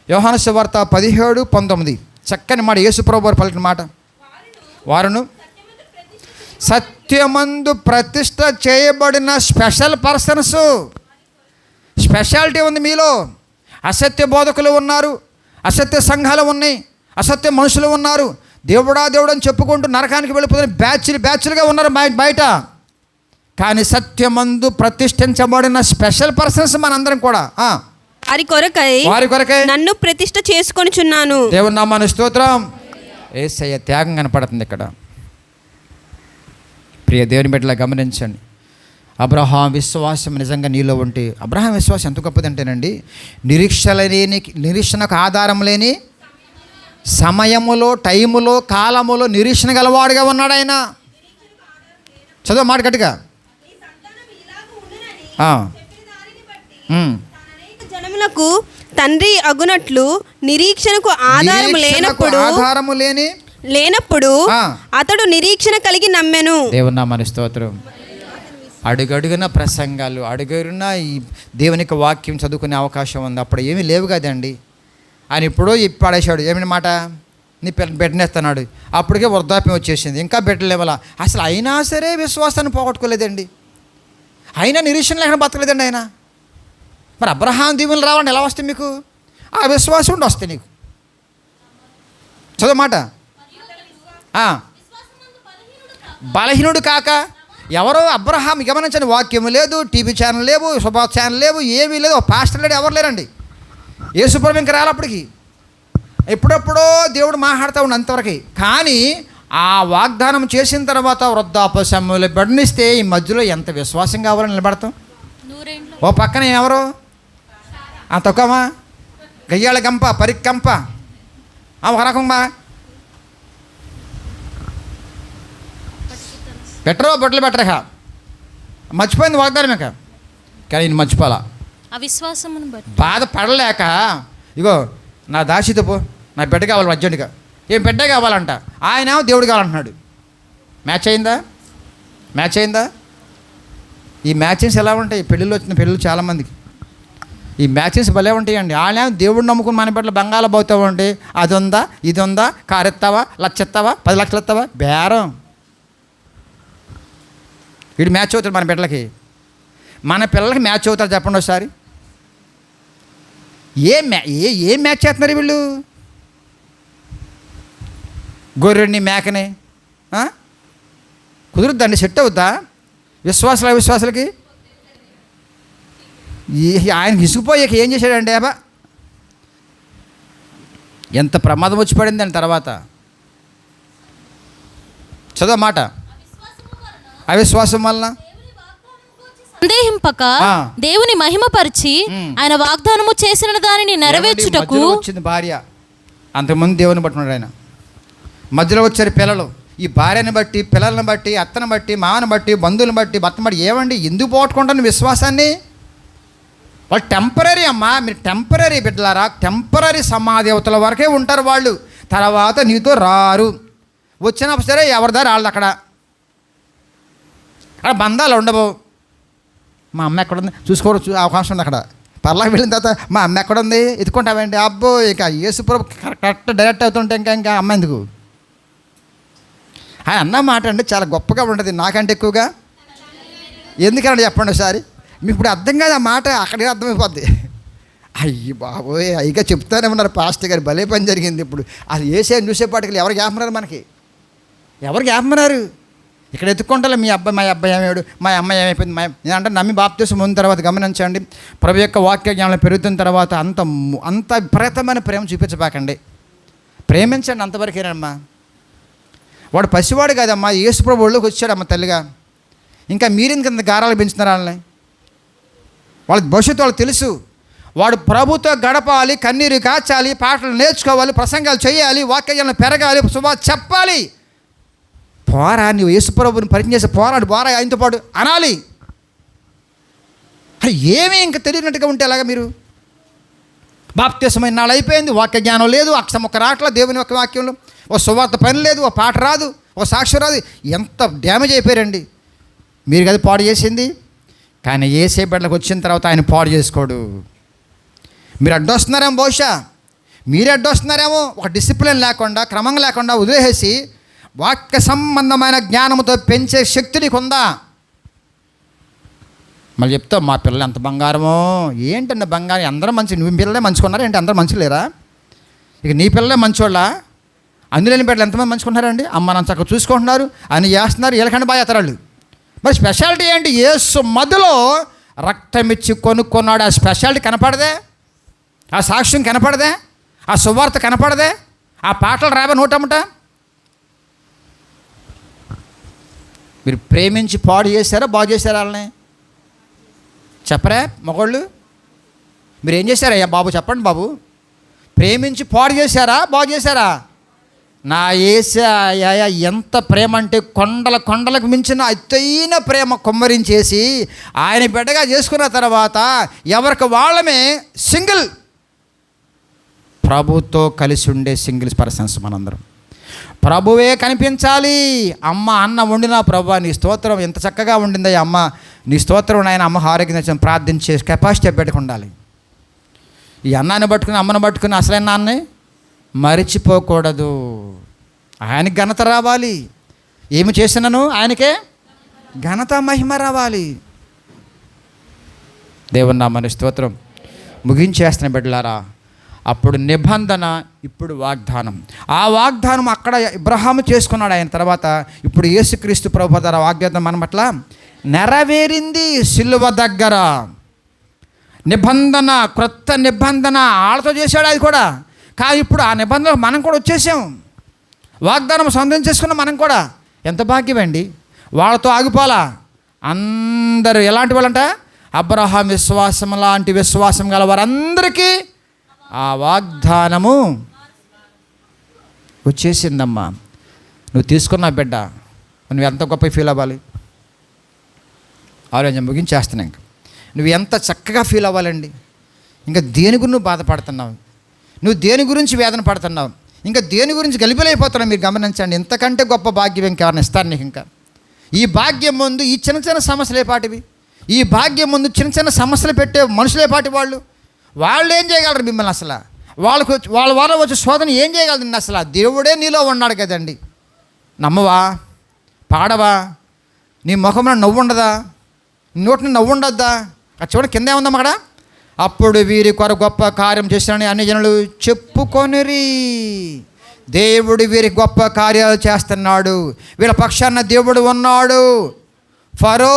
Speaker 1: యోహాను సువార్త 17:19 చక్కని మాట, యేసుప్రభు వారు పలికిన మాట. వారును సత్యమందు ప్రతిష్ఠ చేయబడిన స్పెషల్ పర్సన్స్. స్పెషాలిటీ ఉంది మీలో. అసత్య బోధకులు ఉన్నారు, అసత్య సంఘాలు ఉన్నాయి, అసత్య మనుషులు ఉన్నారు. దేవుడా దేవుడు అని చెప్పుకుంటూ నరకానికి వెళ్ళిపోతున్న బ్యాచ్లుగా ఉన్నారు బయట. కానీ సత్యమందు ప్రతిష్ఠించబడిన స్పెషల్ పర్సన్స్ మనందరం కూడా.
Speaker 3: వారి కొరకై నన్ను ప్రతిష్ఠ చేసుకొనిచున్నాను.
Speaker 1: దేవుని నామమునకు స్తోత్రం. యేసయ్య త్యాగం కనపడుతుంది ఇక్కడ. ప్రియ దేవుని బిడ్డలా గమనించండి. అబ్రహాం విశ్వాసం నిజంగా నీలో ఉంటే, అబ్రహాం విశ్వాసం ఎంత గొప్పదంటేనండి, నిరీక్షణకు ఆధారం లేని సమయములో, టైములో, కాలములో నిరీక్షణ గలవాడుగా ఉన్నాడు ఆయన. చదువు మాట గట్టిగా.
Speaker 3: జనములకు తండ్రి అగునట్లు నిరీక్షణకు ఆధారము లేనప్పుడు అతడు నిరీక్షణ కలిగి నమ్మెను.
Speaker 1: దేవుని నామమునకు స్తోత్రం. అడుగడుగున ప్రసంగాలు, అడుగడుగున ఈ దేవునికి వాక్యం చదువుకునే అవకాశం ఉంది. అప్పుడు ఏమీ లేవు కదండి. ఆయన ఇప్పుడు పడేశాడు. ఏమిటి మాట? నీ బిడ్డనేస్తున్నాడు. అప్పటికే వృద్ధాప్యం వచ్చేసింది, ఇంకా బిడ్డలు ఇవ్వాల. అసలు అయినా సరే విశ్వాసాన్ని పోగొట్టుకోలేదండి, అయినా నిరీక్షణ లేకుండా బతకలేదండి ఆయన. మరి అబ్రహాం దీవెనలు రావండి ఎలా వస్తాయి మీకు? ఆ విశ్వాసం ఉండి వస్తాయి నీకు. చదవమాట, బలహీనుడు కాక ఎవరో అబ్రహాం గమనించండి, వాక్యం లేదు, టీవీ ఛానల్ లేవు, సుభాష్ ఛానల్ లేవు, ఏమీ లేదు, పాస్టర్ లేడు, ఎవరు లేరండి. యేసుప్రభు ఇంకా రాలప్పటికి, ఎప్పుడెప్పుడో దేవుడు మాట్లాడుతూ ఉండి అంతవరకు. కానీ ఆ వాగ్దానం చేసిన తర్వాత వృద్ధాప్య సమయంలో బిడ్డనిస్తే ఈ మధ్యలో ఎంత విశ్వాసం కావాలని నిలబడతాం. ఓ పక్కన ఎవరు తొక్కమా, గయ్యాళ గంప, పరికంప, ఒక రకంగా పెట్టరో బట్టలు పెట్టరక మర్చిపోయింది వాగ్దానం. ఇక కానీ నేను మర్చిపోలా,
Speaker 2: అవిశ్వాసమును బట్టి
Speaker 1: బాధపడలేక ఇగో నా దాసితో పో, నా బిడ్డ కావాలి అర్జెంటుగా. ఏం బిడ్డ కావాలంట, ఆయన దేవుడు కావాలంటున్నాడు. మ్యాచ్ అయిందా? మ్యాచ్ అయిందా? ఈ మ్యాచెస్ ఎలా ఉంటాయి? పెళ్ళిళ్ళు వచ్చిన పెళ్ళిళ్ళు చాలామందికి ఈ మ్యాచెస్ భలే ఉంటాయండి. ఆయన దేవుడు నమ్ముకుని మన బిడ్డలు బంగాళ పోతావు అంటే అది ఉందా, ఇది ఉందా, కారు ఎత్తావా, లక్ష ఎత్తావా, 10 లక్షలు ఎత్తావా, బేరం. వీడు మ్యాచ్ అవుతాడు మన బిడ్డలకి. మన పిల్లలకి మ్యాచ్ అవుతారు చెప్పండి ఒకసారి. ఏం మ్యాచ్ చేస్తున్నారు వీళ్ళు? గొర్రెని మేకని కుదురుద్దండి, సెట్ అవుద్దా? విశ్వాసాలు అవిశ్వాసాలకి ఆయనకి ఇసుకుపోయాక ఏం చేశాడండి? అబ్బా ఎంత ప్రమాదం వచ్చి పడింది దాని తర్వాత. చదువు మాట, అవిశ్వాసం వలన
Speaker 2: సందేహింపక దేవుని మహిమపరిచి ఆయన వాగ్దానము చేసిన దానిని నెరవేర్చుటకు
Speaker 1: వచ్చింది భార్య. అంతకుముందు దేవుని పట్టుకున్నాడు ఆయన, మధ్యలో వచ్చారు పిల్లలు. ఈ భార్యని బట్టి, పిల్లల్ని బట్టి, అత్తని బట్టి, మామని బట్టి, బంధువులను బట్టి, భర్తను బట్టి ఏమండి ఎందుకు పోగొట్టుకుంటాను విశ్వాసాన్ని? వాళ్ళు టెంపరీ అమ్మా, మీరు టెంపరీ బిడ్డలారా, టెంపరీ సమాదేవతల వరకే ఉంటారు వాళ్ళు. తర్వాత నీతో రారు. వచ్చినా సరే ఎవరి దారి వాళ్ళు. అక్కడ బంధాలు ఉండవు. మా అమ్మ ఎక్కడుంది చూసుకోవడం అవకాశం ఉంది. అక్కడ పర్లాకి వెళ్ళిన తర్వాత మా అమ్మ ఎక్కడుంది ఎత్తుకుంటామండి. అబ్బో ఇక యేసుప్రభు కరెక్ట్ డైరెక్ట్ అవుతుంటే ఇంకా అమ్మ ఎందుకు? ఆయన అన్న మాట అంటే చాలా గొప్పగా ఉంటుంది, నాకంటే ఎక్కువగా. ఎందుకంటే చెప్పండి ఒకసారి, మీకు ఇప్పుడు అర్థం కాదు ఆ మాట, అక్కడే అర్థమైపోద్ది. అయ్యి బాబోయ్, అయ్యిగా చెప్తానే ఉన్నారు పాస్టర్ గారు, భలే పని జరిగింది. ఇప్పుడు అది వేసే చూసేపాటికి ఎవరు జ్ఞాపన్నారు? మనకి ఎవరు జ్ఞాపన్నారు? ఇక్కడ ఎత్తుకుంటారు మీ అబ్బాయి, మా అబ్బాయి ఏమేడు, మా అమ్మాయి ఏమైపోయింది. నేనంటే నమ్మి బాప్తీసం పొందిన తర్వాత గమనించండి, ప్రభు యొక్క వాక్య జ్ఞానం పెరుగుతున్న తర్వాత అంత విపరీతమైన ప్రేమ చూపించబాకండి. ప్రేమించండి అంతవరకేనమ్మా. వాడు పసివాడు కాదమ్మా, యేసుప్రభు ఒళ్ళోకి వచ్చాడమ్మ తల్లిగా. ఇంకా మీరెందుకు గారాలు పెంచుతున్నారు వాళ్ళని? వాళ్ళ భవిష్యత్తు వాళ్ళకి తెలుసు. వాడు ప్రభుతో గడపాలి, కన్నీరు కాచాలి, పాటలు నేర్చుకోవాలి, ప్రసంగాలు చేయాలి, వాక్యాలను పెరగాలి, శుభ చెప్పాలి. పోరా, నువ్వు యేసుప్రభుని పరిచయం చేసి పోరాడు, పోరా ఆయనతో పాటు అనాలి. అది ఏమీ ఇంకా తెలియనట్టుగా ఉంటే అలాగా మీరు? బాప్తిసమైన నాళ్ళు అయిపోయింది, వాక్య జ్ఞానం లేదు, అక్షరం ఒక రాట్ల దేవుని యొక్క వాక్యంలో, ఓ సువార్త పని లేదు, ఓ పాట రాదు, ఓ సాక్ష్యం రాదు. ఎంత డ్యామేజ్ అయిపోయారండి. మీరు కదా పాడు చేసింది. కానీ ఏసే బిడ్డలకు వచ్చిన తర్వాత ఆయన పాడు చేసుకోడు. మీరు అడ్డొస్తున్నారేమో, బహుశా మీరే అడ్డొస్తున్నారేమో. ఒక డిసిప్లిన్ లేకుండా, క్రమం లేకుండా వదిలేసి వాక్య సంబంధమైన జ్ఞానంతో పెంచే శక్తి నీకు ఉందా? మళ్ళీ చెప్తావు మా పిల్లలు ఎంత బంగారమో. ఏంటండి బంగారం? అందరూ మంచి, నువ్వు పిల్లలే మంచుకున్నారా ఏంటి? అందరూ మంచి లేరా? ఇక నీ పిల్లలే మంచోళ్ళ? అందులోని బిడ్డలు ఎంతమంది మంచుకున్నారండి? అమ్మ నన్ను చక్కగా చూసుకుంటున్నారు, అని చేస్తున్నారు, వీళ్ళకంటే బాగా ఎత్తరాళ్ళు. మరి స్పెషాలిటీ ఏంటి? యేసు మధ్యలో రక్తం ఇచ్చి కొనుక్కున్నాడు. ఆ స్పెషాలిటీ కనపడదే? ఆ సాక్ష్యం కనపడదే? ఆ సువార్త కనపడదే? ఆ పాటలు రాబే నోటమ్మట. మీరు ప్రేమించి పాడు చేశారా, బాగు చేశారా వాళ్ళని? చెప్పరా మగోళ్ళు? మీరు ఏం చేశారయ్యా బాబు? చెప్పండి బాబు. ప్రేమించి పాడు చేశారా, బాగు చేశారా? నా యేసయ్య ఎంత ప్రేమ అంటే కొండలకు మించిన అత్తైన ప్రేమ కుమ్మరించేసి ఆయన బిడ్డగా చేసుకున్న తర్వాత ఎవరికి వాళ్ళమే సింగిల్, ప్రభుతో కలిసి ఉండే సింగిల్స్ పర్సన్స్ మనందరం. ప్రభువే కనిపించాలి. అమ్మ అన్న వండినా, ప్రభు నీ స్తోత్రం ఎంత చక్కగా వండింది అమ్మ, నీ స్తోత్రం ఆయన అమ్మ ఆరోగ్యం ప్రార్థించే కెపాసిటీ బిడ్డకు ఉండాలి. ఈ అన్నాన్ని పట్టుకుని, అమ్మను పట్టుకుని అసలైన నాన్నే మరిచిపోకూడదు. ఆయనకి ఘనత రావాలి. ఏమి చేసినాను ఆయనకే ఘనత మహిమ రావాలి. దేవుని నామమునకు స్తోత్రం. ముగించేస్తున్న బిడ్డలారా, అప్పుడు నిబంధన, ఇప్పుడు వాగ్దానం. ఆ వాగ్దానం అక్కడ అబ్రహాము చేసుకున్నాడు. ఆయన తర్వాత ఇప్పుడు యేసుక్రీస్తు ప్రభువు ద్వారా వాగ్దానం మన పట్ల నెరవేరింది. సిలువ దగ్గర నిబంధన, క్రొత్త నిబంధన వాళ్ళతో చేశాడు అది కూడా. కానీ ఇప్పుడు ఆ నిబంధన మనం కూడా వచ్చేసాం. వాగ్దానం సొంతం చేసుకున్నాం మనం కూడా. ఎంత భాగ్యం అండి. వాళ్ళతో ఆగిపోలా. అందరూ ఎలాంటి వాళ్ళంట? అబ్రహాం విశ్వాసం లాంటి విశ్వాసం గల వారందరికీ ఆ వాగ్దానము వచ్చేసిందమ్మా. నువ్వు తీసుకున్న బిడ్డ, నువ్వు ఎంత గొప్ప ఫీల్ అవ్వాలి. ఆలోచన ముగించేస్తున్నావు. ఇంకా నువ్వు ఎంత చక్కగా ఫీల్ అవ్వాలండి. ఇంకా దేని గురించి నువ్వు బాధపడుతున్నావు, నువ్వు దేని గురించి వేదన పడుతున్నావు, ఇంకా దేని గురించి గలిబిలైపోతున్నావు. మీరు గమనించండి. ఇంతకంటే గొప్ప భాగ్యం ఇంకెవరిని ఇస్తారు నీకు? ఇంకా ఈ భాగ్యం ముందు ఈ చిన్న చిన్న సమస్యలు ఏపాటివి? ఈ భాగ్యం ముందు చిన్న చిన్న సమస్యలు పెట్టే మనుషులు ఏపాటి వాళ్ళు ఏం చేయగలరు మిమ్మల్ని? అసలు వాళ్ళ వల్ల వచ్చే శోధన ఏం చేయగలరు? అసలు దేవుడే నీలో ఉన్నాడు కదండి. నమ్మవా? పాడవా? నీ ముఖంలో నవ్వు ఉండదా? నోటిని నవ్వు ఉండొద్దా? అది చూడండి, కింద ఏముందమ్మ అక్కడ. అప్పుడు వీరి కొర గొప్ప కార్యం చేశానని అన్ని జనులు చెప్పుకొనిరి. దేవుడు వీరి గొప్ప కార్యాలు చేస్తున్నాడు. వీళ్ళ పక్షాన దేవుడు ఉన్నాడు. ఫరో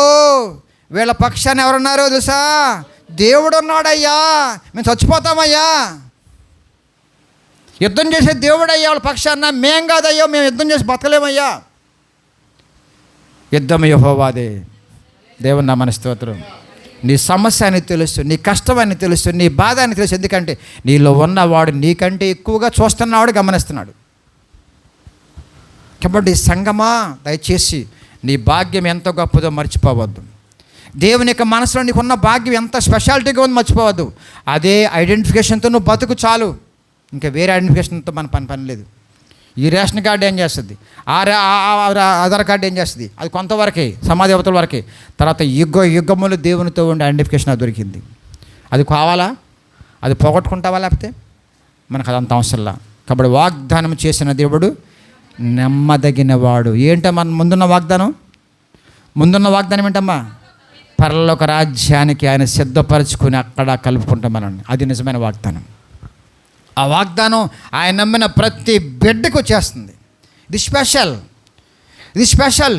Speaker 1: వీళ్ళ పక్షాన ఎవరున్నారో తెలుసా? దేవుడు ఉన్నాడయ్యా. మేము చచ్చిపోతామయ్యా. యుద్ధం చేసే దేవుడయ్యా వాళ్ళ పక్షాన. మేం కాదయ్యా, మేము యుద్ధం చేసి బతకలేమయ్యా. యుద్ధం యెహోవాదే. దేవుని నామమునకు స్తోత్రం. నీ సమస్య అని తెలుసు, నీ కష్టం అని తెలుసు, నీ బాధ అని తెలుసు. ఎందుకంటే నీలో ఉన్నవాడు నీకంటే ఎక్కువగా చూస్తున్నాడు, గమనిస్తున్నాడు. కాబట్టి సంగమా, దయచేసి నీ భాగ్యం ఎంత గొప్పదో మర్చిపోవద్దు. దేవుని యొక్క మనసులో నీకున్న భాగ్యం ఎంత స్పెషాలిటీగా ఉంది మర్చిపోవద్దు. అదే ఐడెంటిఫికేషన్తో నువ్వు బతుకు చాలు. ఇంకా వేరే ఐడెంటిఫికేషన్తో మన పని లేదు. ఈ రేషన్ కార్డు ఏం చేస్తుంది, ఆధార్ కార్డు ఏం చేస్తుంది, అది కొంతవరకే, సమాధి అవతల వరకే. తర్వాత యుగములు దేవునితో ఉండే ఐడెంటిఫికేషన్ అది దొరికింది. అది కావాలా? అది పోగొట్టుకుంటావా? లేకపోతే మనకు అదంత అవసరంలా. కాబట్టి వాగ్దానం చేసిన దేవుడు నమ్మదగినవాడు. ఏంటమ్మా ముందున్న వాగ్దానం? ముందున్న వాగ్దానం ఏంటమ్మా? పరలోక రాజ్యానికి ఆయన సిద్ధపరచుకుని అక్కడ కలుపుకుంటామనండి. అది నిజమైన వాగ్దానం. ఆ వాగ్దానం ఆయన నమ్మిన ప్రతి బిడ్డకు వచ్చేస్తుంది. ఇది స్పెషల్.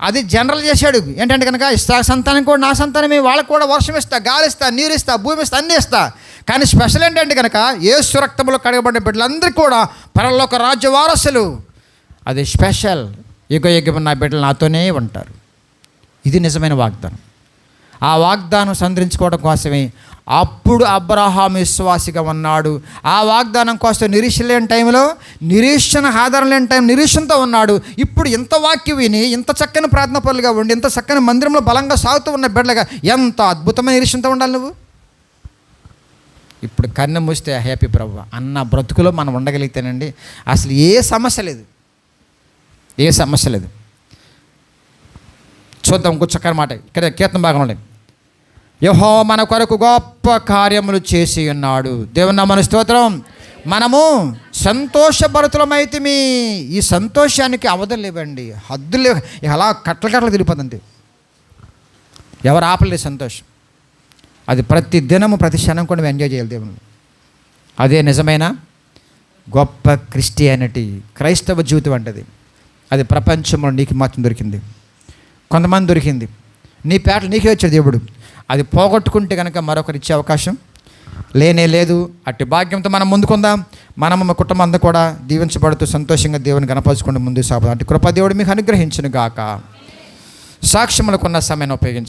Speaker 1: అది జనరల్ చేశాడు. ఏంటంటే కనుక ఇస్తా సంతానం కూడా నా సంతానమే, వాళ్ళకు కూడా వర్షం ఇస్తా, గాలి ఇస్తా, నీరు ఇస్తా, భూమి ఇస్తా, అన్నీ ఇస్తా. కానీ స్పెషల్ ఏంటంటే కనుక యేసు రక్తంలో కడగబడిన బిడ్డలందరికీ కూడా పరలోక రాజ్య వారసులు. అది స్పెషల్. యుగం నా బిడ్డలు నాతోనే ఉంటారు. ఇది నిజమైన వాగ్దానం. ఆ వాగ్దానం సంతరించుకోవడం కోసమే అప్పుడు అబ్రహాం విశ్వాసిగా ఉన్నాడు. ఆ వాగ్దానం కోసం నిరీక్షణ లేని టైంలో, నిరీక్షణ ఆధారం లేని టైం నిరీక్షణతో ఉన్నాడు. ఇప్పుడు ఇంత వాక్యం విని, ఇంత చక్కని ప్రార్థన పనులుగా ఉండి, ఇంత చక్కని మందిరంలో బలంగా సాగుతూ ఉన్న బిడ్డలుగా ఎంత అద్భుతమైన నిరీక్షణతో ఉండాలి నువ్వు. ఇప్పుడు కన్ను మూస్తే హ్యాపీ ప్రభు అన్న బ్రతుకులో మనం ఉండగలిగితేనండి అసలు ఏ సమస్య లేదు. చూద్దాం ఇంకో చక్కని మాట ఇక్కడ కీర్తన భాగంలో. యెహోవా మన కొరకు గొప్ప కార్యములు చేసి ఉన్నాడు. దేవుని నామమునకు స్తోత్రం. మనము సంతోషభరితులమైతిమి. ఈ సంతోషానికి అవధులు లేవండి, హద్దులు లేవు. అలా కట్టలు తిరిగిపోతుంది. ఎవరు ఆపలేదు సంతోషం. అది ప్రతి దినము ప్రతి క్షణం కూడా మేము ఎంజాయ్ చేయాలి దేవుని. అదే నిజమైన గొప్ప క్రిస్టియానిటీ, క్రైస్తవ జీవితం అంటది. అది ప్రపంచంలో నీకు మాత్రం దొరికింది, కొంతమంది దొరికింది. నీ పేటలు నీకే వచ్చాడు దేవుడు. అది పోగొట్టుకుంటే కనుక మరొకరు ఇచ్చే అవకాశం లేనే లేదు. అట్టి భాగ్యంతో మనం ముందుకుందాం. మనము మా కుటుంబం అంతా కూడా దీవించబడుతూ సంతోషంగా దేవుని గణపరుచుకుంటూ ముందుకు సాగుదాం. అట్టి కృప దేవుడు మీకు అనుగ్రహించును గాక. సాక్ష్యములకున్న సమయాన్ని ఉపయోగించి